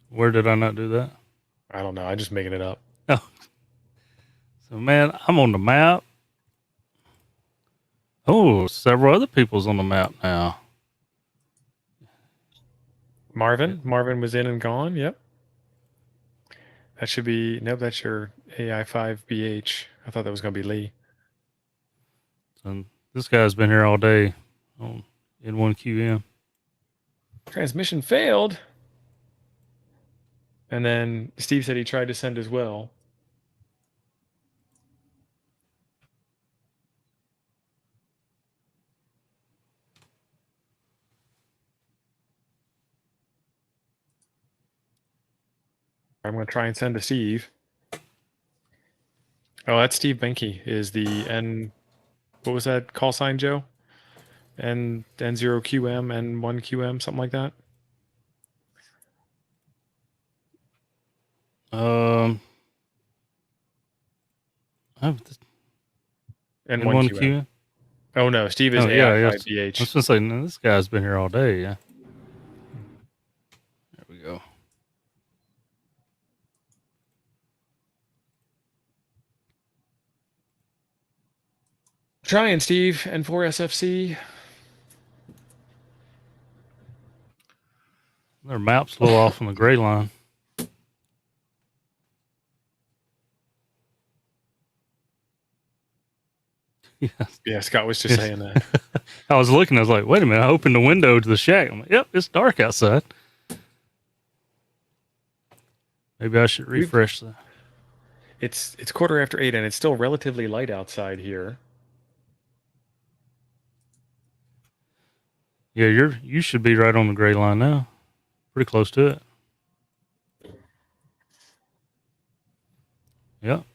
Where did I not do that? I don't know. I'm just making it up. Oh. So, man, I'm on the map. Oh, several other people's on the map now. Marvin was in and gone. Yep. That should be, nope, that's your AI5BH. I thought that was going to be Lee. And this guy's been here all day on N1QM. Transmission failed. And then Steve said he tried to send as well. I'm going to try and send to Steve. Oh, that's Steve Benke. Is the N... What was that call sign, Joe? N0QM, N1QM, something like that? N1QM. Oh no, Steve is AI5BH. I was going to say, no, this guy's been here all day. Yeah. There we go. Trying, Steve. N4SFC. Their map's a little off on the gray line. Yeah, Scott was just saying that. I was looking. I was like, wait a minute. I opened the window to the shack. I'm like, yep, it's dark outside. Maybe I should refresh that. It's 8:15, and it's still relatively light outside here. Yeah, you should be right on the gray line now. Pretty close to it. Yep.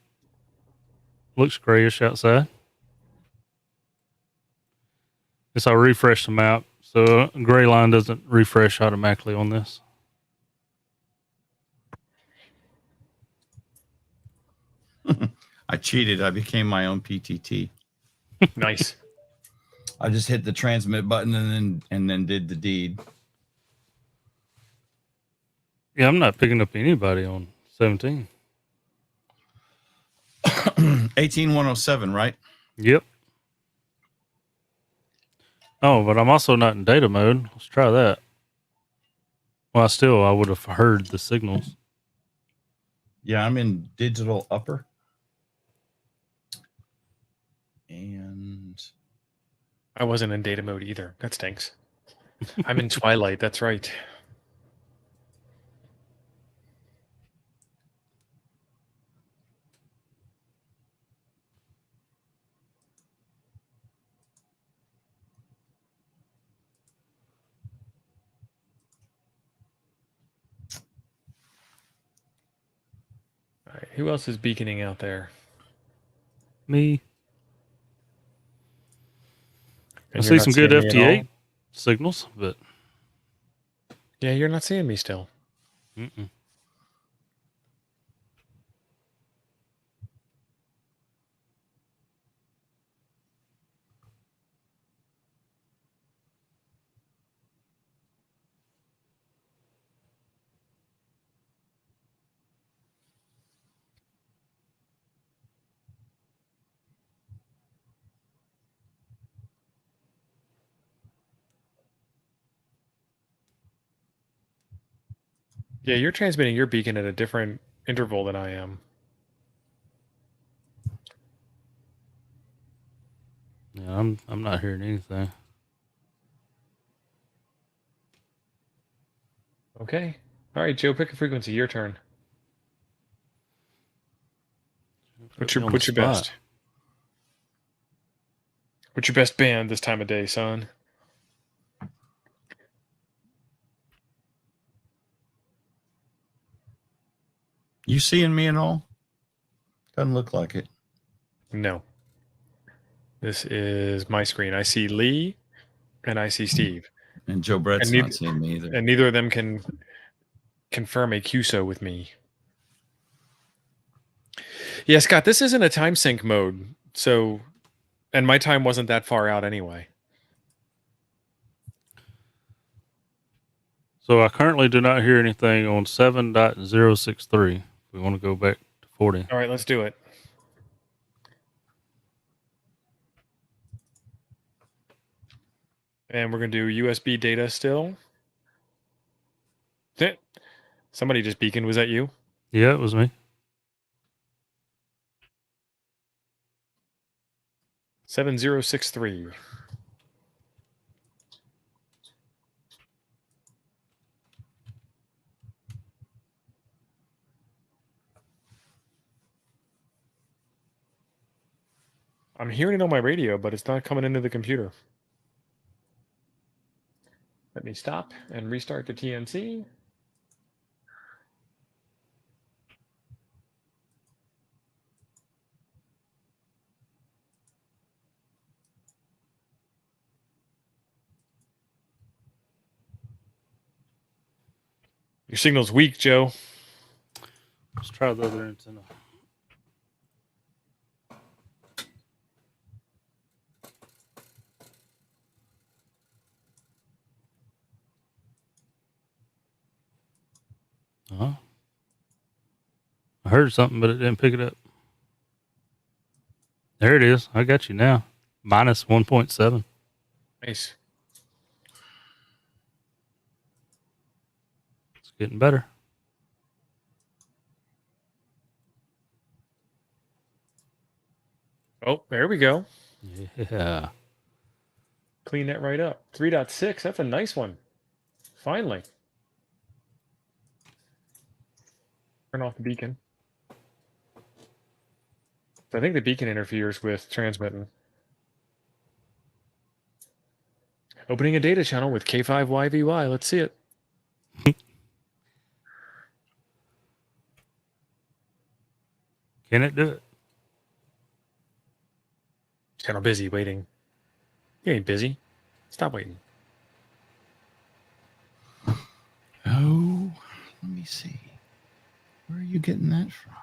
Looks grayish outside. Guess I'll refresh the map. So gray line doesn't refresh automatically on this. I cheated. I became my own PTT. Nice. I just hit the transmit button and then did the deed. Yeah, I'm not picking up anybody on 17. 18107, right? Yep. Oh, but I'm also not in data mode. Let's try that. Well, I would have heard the signals. Yeah, I'm in digital upper. And I wasn't in data mode either. That stinks. I'm in Twilight. That's right. All right, who else is beaconing out there? Me. And I see some good FT8 signals, but yeah, you're not seeing me still. Mm-mm. Yeah, you're transmitting your beacon at a different interval than I am. Yeah, I'm not hearing anything. Okay. All right, Joe, pick a frequency. Your turn. What's your best? What's your best band this time of day, son? You seeing me and all? Doesn't look like it. No. This is my screen. I see Lee and I see Steve. And Joe Brett's not seeing me either. And neither of them can confirm a QSO with me. Yeah, Scott, this isn't a time sync mode. So, and my time wasn't that far out anyway. So I currently do not hear anything on 7.063. We want to go back to 40. All right, let's do it. And we're going to do USB data still. Somebody just beaconed. Was that you? Yeah, it was me. 7063. I'm hearing it on my radio, but it's not coming into the computer. Let me stop and restart the TNC. Your signal's weak, Joe. Let's try the other antenna. I heard something, but it didn't pick it up. There it is. I got you now. Minus 1.7. Nice. It's getting better. Oh, there we go. Yeah. Clean that right up. 3.6. That's a nice one. Finally. Turn off the beacon. I think the beacon interferes with transmitting. Opening a data channel with K5YVY. Let's see it. Can it do it? Channel busy, waiting. You ain't busy. Stop waiting. Oh, let me see. Where are you getting that from?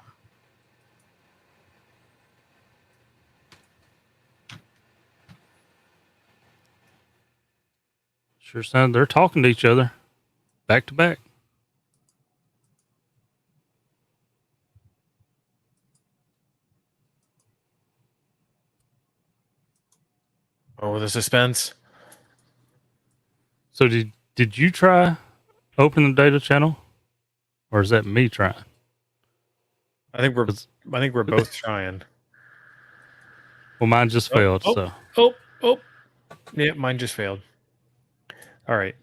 Sure sound they're talking to each other. Back to back. Oh, the suspense. So did you try open the data channel? Or is that me trying? I think we're both trying. Well, mine just failed. Yeah, mine just failed. All right.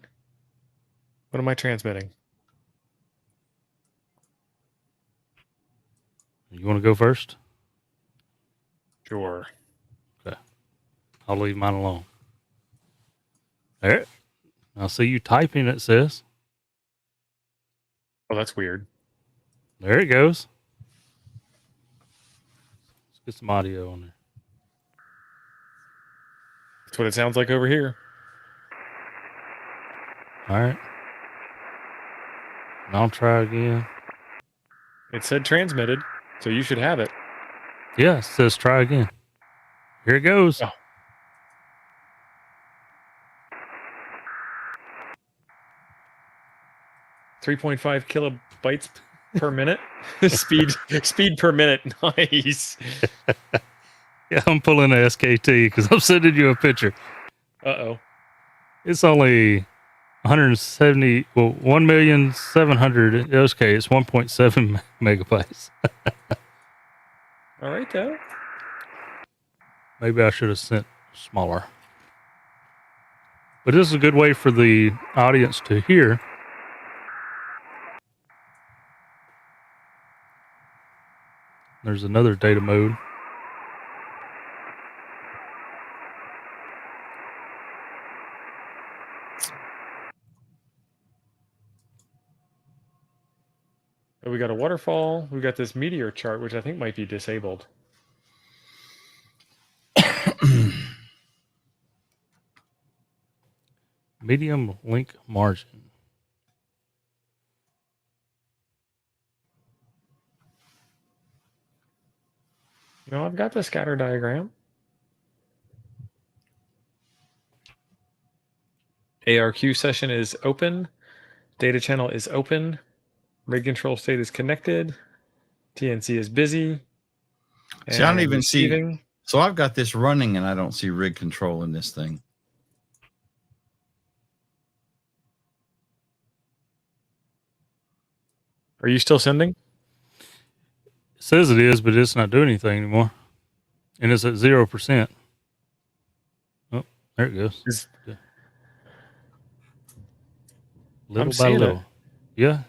What am I transmitting? You want to go first? Sure. Okay. I'll leave mine alone. There. I see you typing, it says. Oh, that's weird. There it goes. Let's get some audio on there. That's what it sounds like over here. All right. And I'll try again. It said transmitted, so you should have it. Yeah, it says try again. Here it goes. Oh. .5 kilobytes per minute. speed per minute. Nice. Yeah, I'm pulling a SKT because I'm sending you a picture. Uh-oh. It's only 170, well, 1,700,000. Okay, it's 1.7 megabytes. All right, though. Maybe I should have sent smaller. But this is a good way for the audience to hear. There's another data mode. We got a waterfall. We got this meteor chart, which I think might be disabled. Medium link margin. No, I've got the scatter diagram. ARQ session is open. Data channel is open. RigControl state is connected. TNC is busy. See, I don't even receiving. see. So I've got this running, and I don't see RigControl in this thing. Are you still sending? It says it is, but it's not doing anything anymore. And it's at 0%. Oh, there it goes. Little by little. It. Yeah.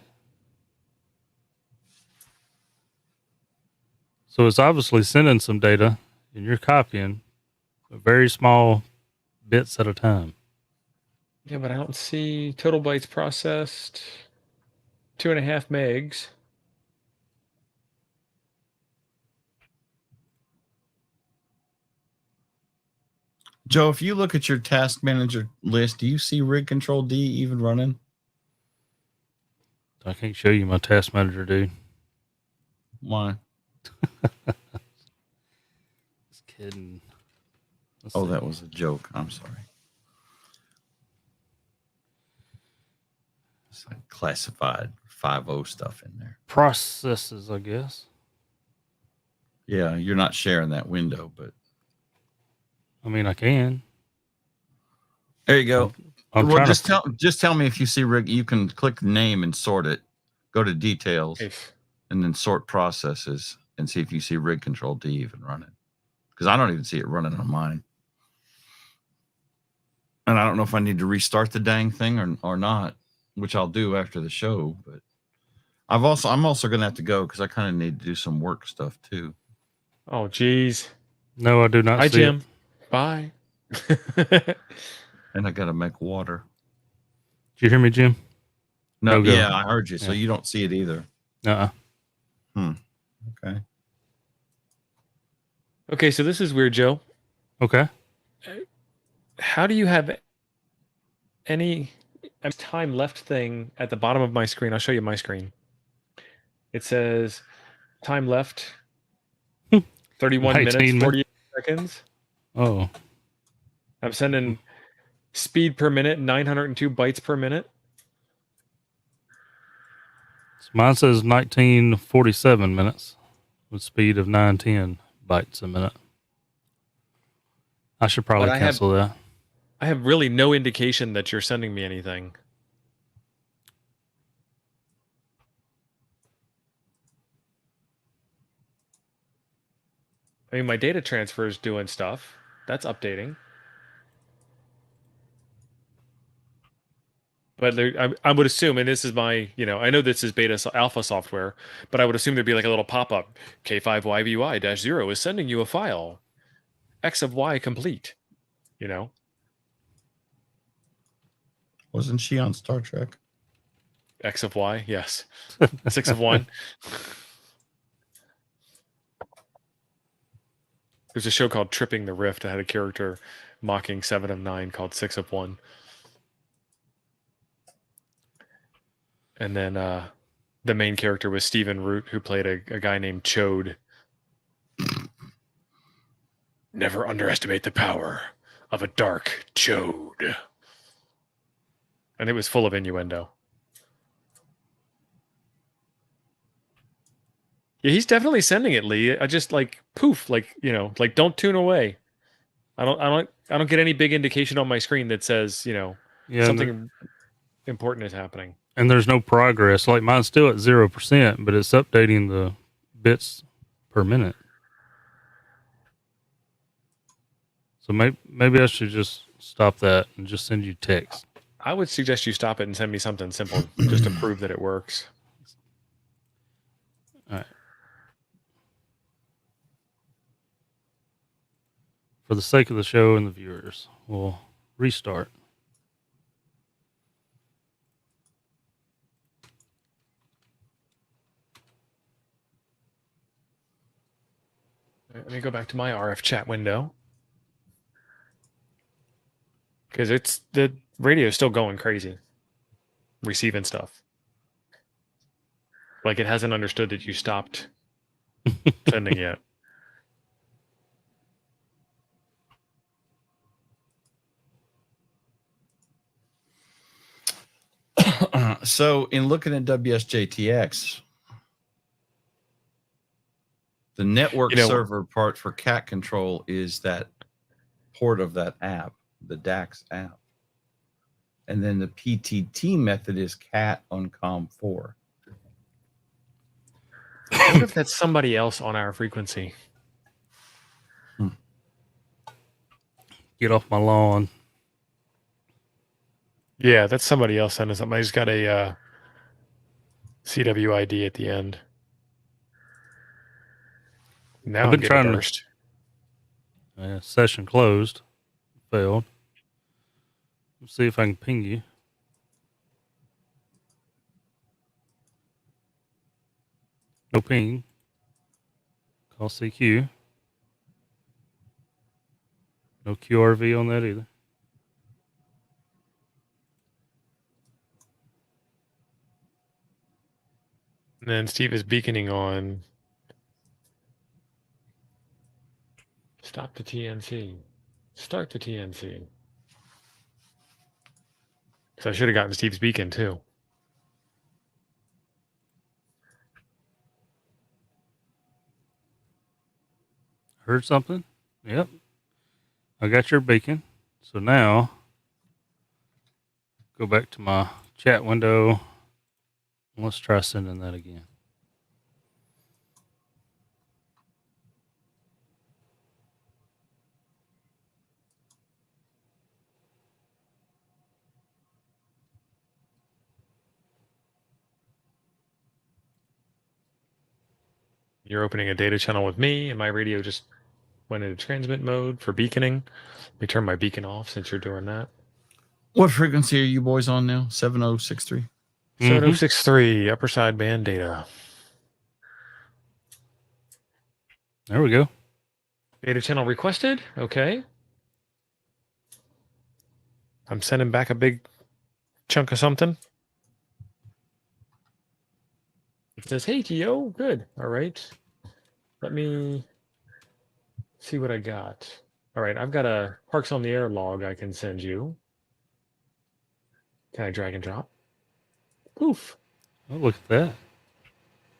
So it's obviously sending some data, and you're copying very small bits at a time. Yeah, but I don't see total bytes processed. 2.5 megs. Joe, if you look at your task manager list, do you see RigControl D even running? I can't show you my task manager, dude. Why? Just kidding. Oh, that was a joke. I'm sorry. It's like classified 5.0 stuff in there. Processes, I guess. Yeah, you're not sharing that window, but I mean, I can. There you go. I'm well, trying just tell me if you see Rig. You can click name and sort it. Go to details, and then sort processes, and see if you see RigControl D even running. Because I don't even see it running on mine. And I don't know if I need to restart the dang thing or not, which I'll do after the show. But I'm also going to have to go because I kind of need to do some work stuff too. Oh, geez. No, I do not. Hi, see Jim. It. Bye. And I got to make water. Did you hear me, Jim? No, yeah, I heard you. So you don't see it either. Okay. Okay, so this is weird, Joe. Okay. How do you have any time left thing at the bottom of my screen? I'll show you my screen. It says time left 31 minutes, 48 seconds. Oh. I'm sending speed per minute, 902 bytes per minute. Mine says 1947 minutes with speed of 910 bytes a minute. I should probably cancel that. I have really no indication that you're sending me anything. I mean, my data transfer is doing stuff. That's updating. But I would assume, and this is my, I know this is beta alpha software, but I would assume there'd be like a little pop-up. K5YVY-0 is sending you a file. X of Y complete. Wasn't she on Star Trek? X of Y, yes. 6 of 1. There's a show called Tripping the Rift that had a character mocking 7 of 9 called 6 of 1. And then the main character was Stephen Root, who played a guy named Chode. Never underestimate the power of a dark Chode. And it was full of innuendo. Yeah, he's definitely sending it, Lee. I just poof, don't tune away. I don't get any big indication on my screen that says, something. important is happening. And there's no progress. Like mine's still at 0%, but it's updating the bits per minute. So maybe I should just stop that and just send you text. I would suggest you stop it and send me something simple just to prove that it works. All right. For the sake of the show and the viewers, we'll restart. Let me go back to my RF chat window. Because the radio is still going crazy. Receiving stuff. Like it hasn't understood that you stopped sending yet. So in looking at WSJTX, the network server part for cat control is that port of that app, the DAX app. And then the PTT method is cat on COM4. I wonder if that's somebody else on our frequency. Get off my lawn. Yeah, that's somebody else sending something. I just got a CWID at the end. Now I'm getting burst. Session closed. Failed. Let's see if I can ping you. No ping. Call CQ. No QRV on that either. And then Steve is beaconing on stop the TNC. Start the TNC. So I should have gotten Steve's beacon too. Heard something? Yep. I got your beacon. So now, go back to my chat window. Let's try sending that again. You're opening a data channel with me, and my radio just went into transmit mode for beaconing. Let me turn my beacon off since you're doing that. What frequency are you boys on now? 7063? 7063, upper sideband data. There we go. Data channel requested. Okay. I'm sending back a big chunk of something. It says, hey, TO. Good. All right. Let me see what I got. All right. I've got a Parks on the Air log I can send you. Can I drag and drop? Poof. Oh, look at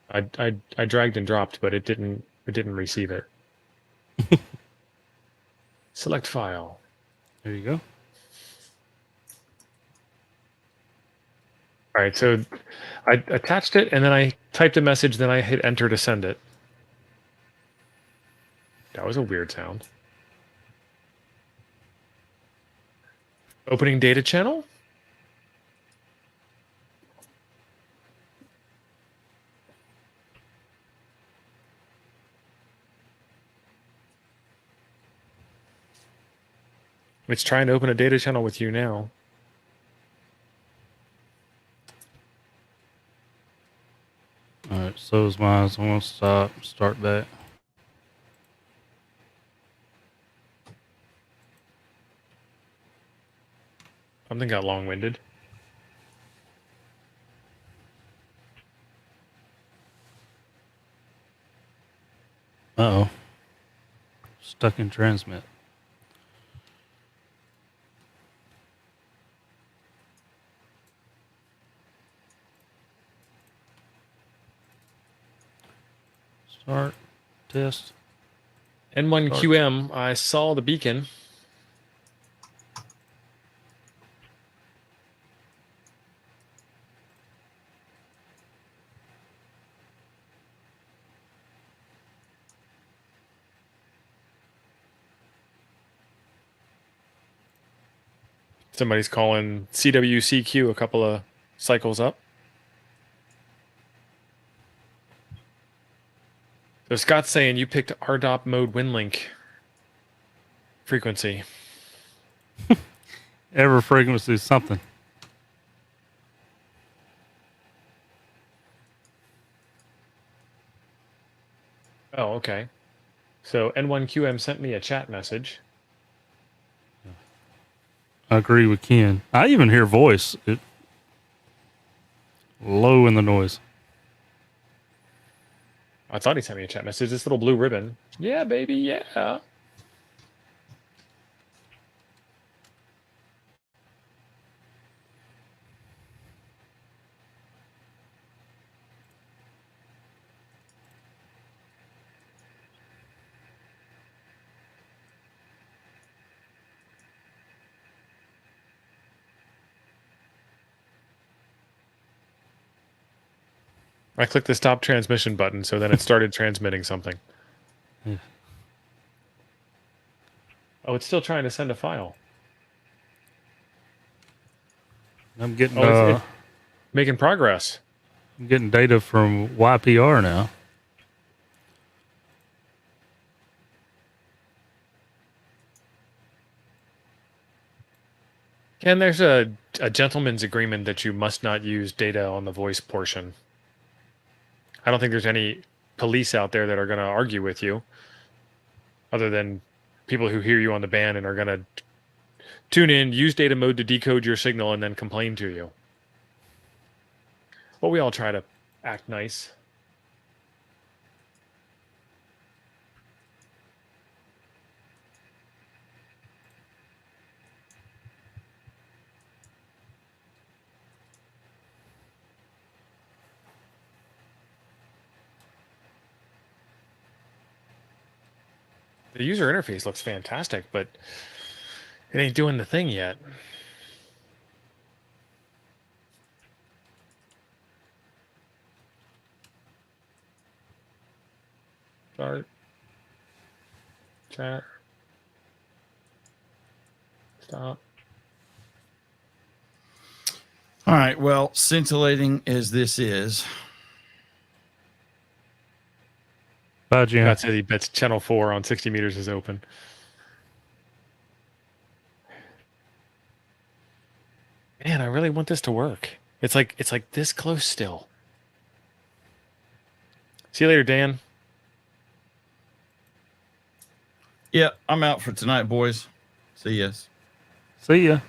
that. I dragged and dropped, but it didn't receive it. Select file. There you go. All right, so I attached it and then I typed a message, then I hit enter to send it. That was a weird sound. Opening data channel. It's trying to open a data channel with you now. All right, so is mine. So I'm going to start back. Something got long-winded. Uh-oh. Stuck in transmit. Start. Test. N1QM, I saw the beacon. Somebody's calling CWCQ a couple of cycles up. So Scott's saying you picked RDOP mode WinLink frequency. Every frequency is something. Oh, okay. So N1QM sent me a chat message. I agree with Ken. I even hear voice. It low in the noise. I thought he sent me a chat message. This little blue ribbon. Yeah, baby, yeah. I clicked the stop transmission button, so then it started transmitting something. Yeah. Oh, it's still trying to send a file. I'm getting it's making progress. I'm getting data from YPR now. And there's a gentleman's agreement that you must not use data on the voice portion. I don't think there's any police out there that are going to argue with you, other than people who hear you on the band and are going to tune in, use data mode to decode your signal, and then complain to you. But we all try to act nice. The user interface looks fantastic, but it ain't doing the thing yet. Start. Chat. Stop. All right. Well, scintillating as this is. Bye, Jim. That's it. He bets channel 4 on 60 meters is open. Man, I really want this to work. It's like this close still. See you later, Dan. Yeah, I'm out for tonight, boys. See ya. See ya.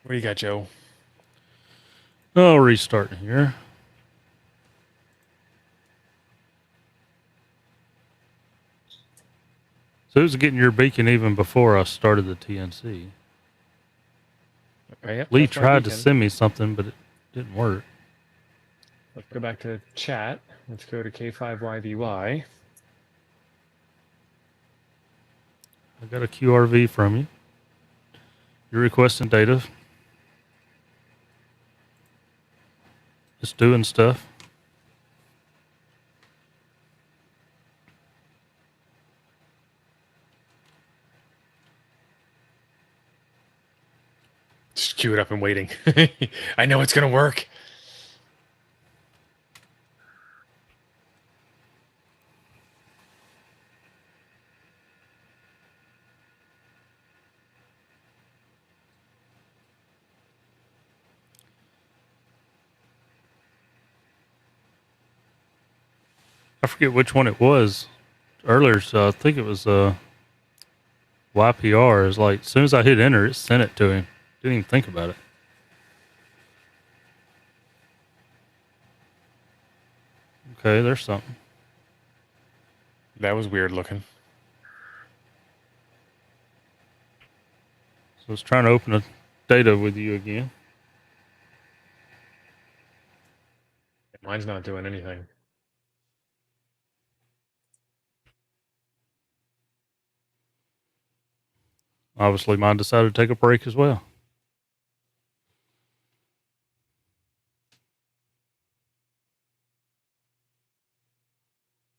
What do you got, Joe? Oh, restarting here. So it was getting your beacon even before I started the TNC. Okay, yep, Lee tried to send me something, but it didn't work. Let's go back to chat. Let's go to K5YVY. I got a QRV from you. You're requesting data. It's doing stuff. Just queue it up and waiting. I know it's going to work. I forget which one it was earlier, so I think it was YPR. Is like as soon as I hit enter, it sent it to him. Didn't even think about it. Okay, there's something. That was weird looking. So I was trying to open the data with you again. Mine's not doing anything. Obviously, mine decided to take a break as well.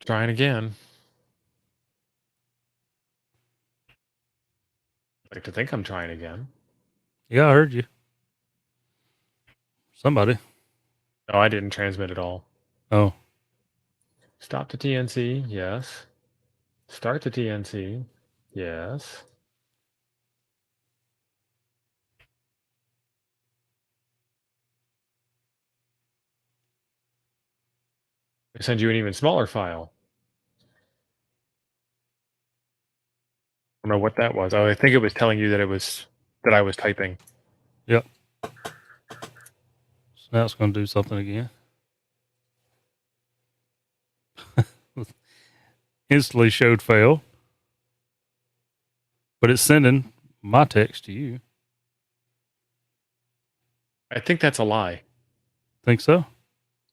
Trying again. I like to think I'm trying again. Yeah, I heard you. Somebody. No, I didn't transmit at all. Oh. Stop the TNC. Yes. Start the TNC. Yes. I send you an even smaller file. I don't know what that was. Oh, I think it was telling you that I was typing. Yep. So now it's going to do something again. Instantly showed fail. But it's sending my text to you. I think that's a lie. Think so?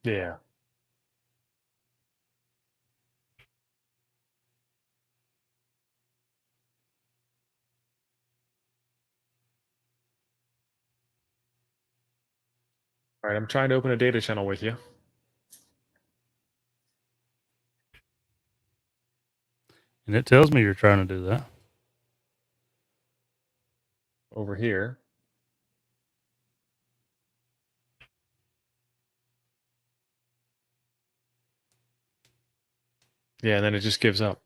Yeah. All right, I'm trying to open a data channel with you. And it tells me you're trying to do that. Over here. Yeah, and then it just gives up.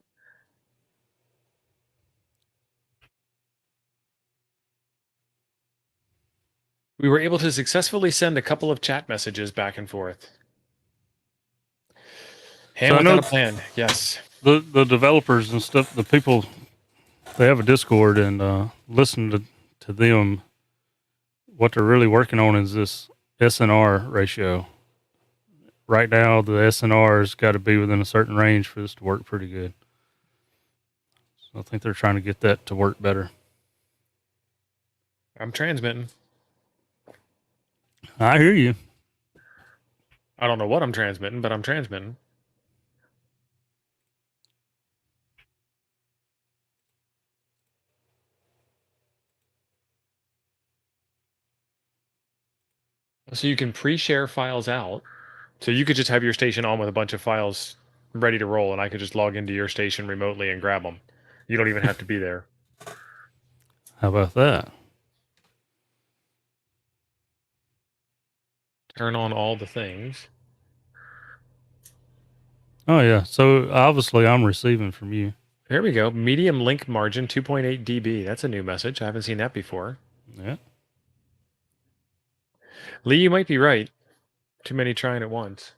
We were able to successfully send a couple of chat messages back and forth. Ham without a plan. Yes. The developers and stuff, the people, they have a Discord, and listen to them. What they're really working on is this SNR ratio. Right now, the SNR has got to be within a certain range for this to work pretty good. So I think they're trying to get that to work better. I'm transmitting. I hear you. I don't know what I'm transmitting, but I'm transmitting. So you can pre-share files out. So you could just have your station on with a bunch of files ready to roll, and I could just log into your station remotely and grab them. You don't even have to be there. How about that? Turn on all the things. Oh, yeah. So obviously I'm receiving from you. There we go. Medium link margin, 2.8 dB. That's a new message. I haven't seen that before. Yeah. Lee, you might be right. Too many trying at once.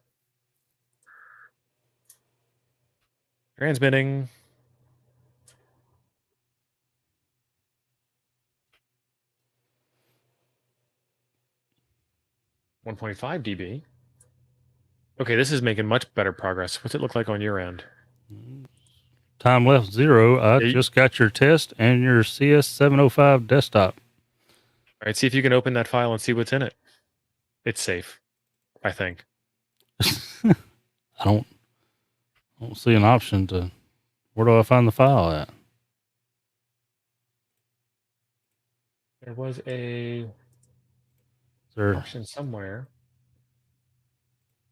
Transmitting. .5 dB. Okay, this is making much better progress. What's it look like on your end? Time left 0. I just got your test and your CS705 desktop. All right, see if you can open that file and see what's in it. It's safe, I think. I don't see an option to. Where do I find the file at? There was a option somewhere.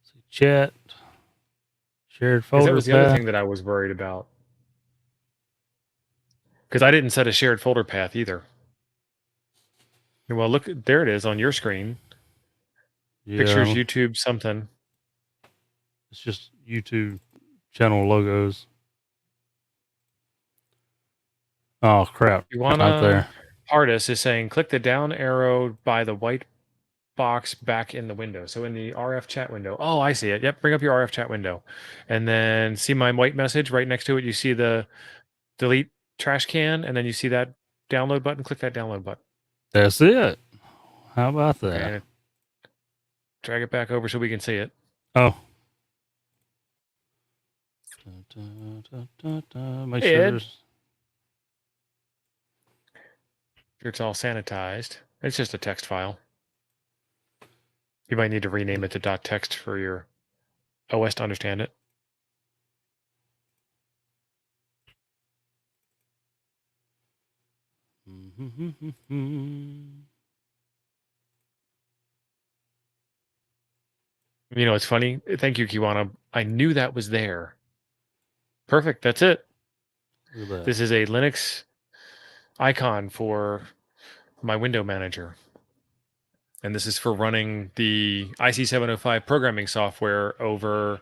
See chat, shared folder. That was the other thing that I was worried about. Because I didn't set a shared folder path either. Well, look, there it is on your screen. Yeah. Pictures, YouTube, something. It's just YouTube channel logos. Oh, crap. You want right there. Artist is saying, click the down arrow by the white box back in the window. So in the RF chat window. Oh, I see it. Yep, bring up your RF chat window. And then see my white message right next to it. You see the delete trash can, and then you see that download button. Click that download button. That's it. How about that? And drag it back over so we can see it. Oh. Make sure it's all sanitized. It's just a text file. You might need to rename it to .text for your OS to understand it. You know, it's funny. Thank you, Kiwana. I knew that was there. Perfect. That's it. This is a Linux icon for my window manager. And this is for running the IC705 programming software over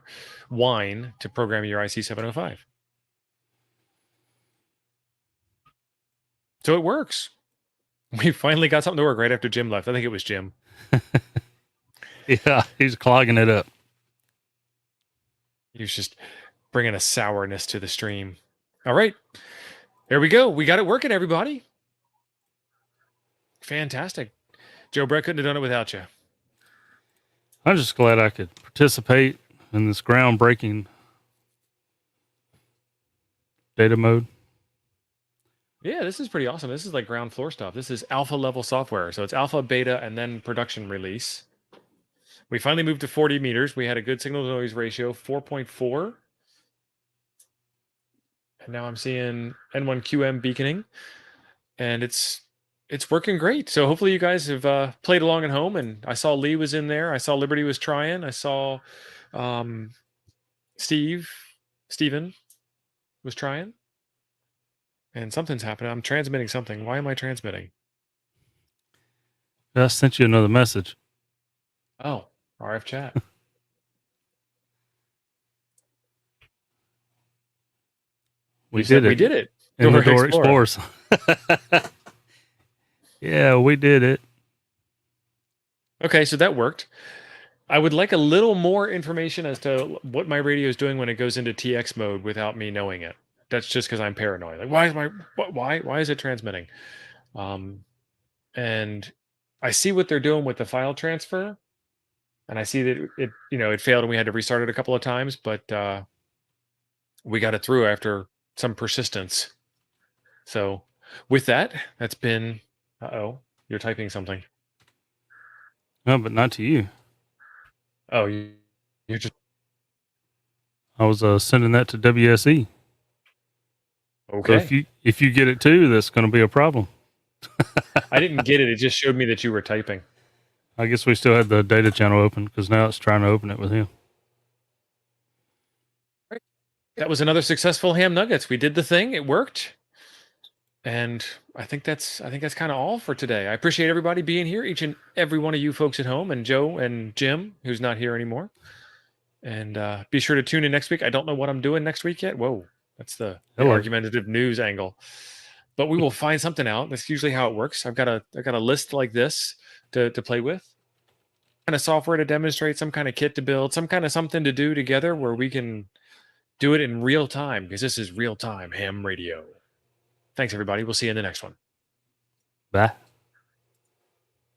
Wine to program your IC705. So it works. We finally got something to work right after Jim left. I think it was Jim. Yeah, he's clogging it up. He was just bringing a sourness to the stream. All right. There we go. We got it working, everybody. Fantastic. Joe Brett couldn't have done it without you. I'm just glad I could participate in this groundbreaking data mode. Yeah, this is pretty awesome. This is like ground floor stuff. This is alpha level software. So it's alpha, beta, and then production release. We finally moved to 40 meters. We had a good signal to noise ratio, 4.4. And now I'm seeing N1QM beaconing. And it's working great. So hopefully you guys have played along at home. And I saw Lee was in there. I saw Liberty was trying. I saw Steven was trying. And something's happening. I'm transmitting something. Why am I transmitting? I sent you another message. Oh, RF chat. We did it. In the Door Explorers. Yeah, we did it. Okay, so that worked. I would like a little more information as to what my radio is doing when it goes into TX mode without me knowing it. That's just because I'm paranoid. Like, why is it transmitting? And I see what they're doing with the file transfer, and I see that it failed and we had to restart it a couple of times, but we got it through after some persistence. So with that, that's been. Uh-oh, you're typing something. No, but not to you. Oh, you're just. I was sending that to WSE. Okay. So if you get it too, that's going to be a problem. I didn't get it. It just showed me that you were typing. I guess we still had the data channel open because now it's trying to open it with him. That was another successful ham nuggets. We did the thing. It worked. And I think that's kind of all for today. I appreciate everybody being here, each and every one of you folks at home, and Joe and Jim, who's not here anymore. And be sure to tune in next week. I don't know what I'm doing next week yet. Whoa, that's the argumentative news angle. But we will find something out. That's usually how it works. I've got a list like this to play with. Kind of software to demonstrate, some kind of kit to build, some kind of something to do together where we can do it in real time, because this is real time ham radio. Thanks, everybody. We'll see you in the next one. Bye.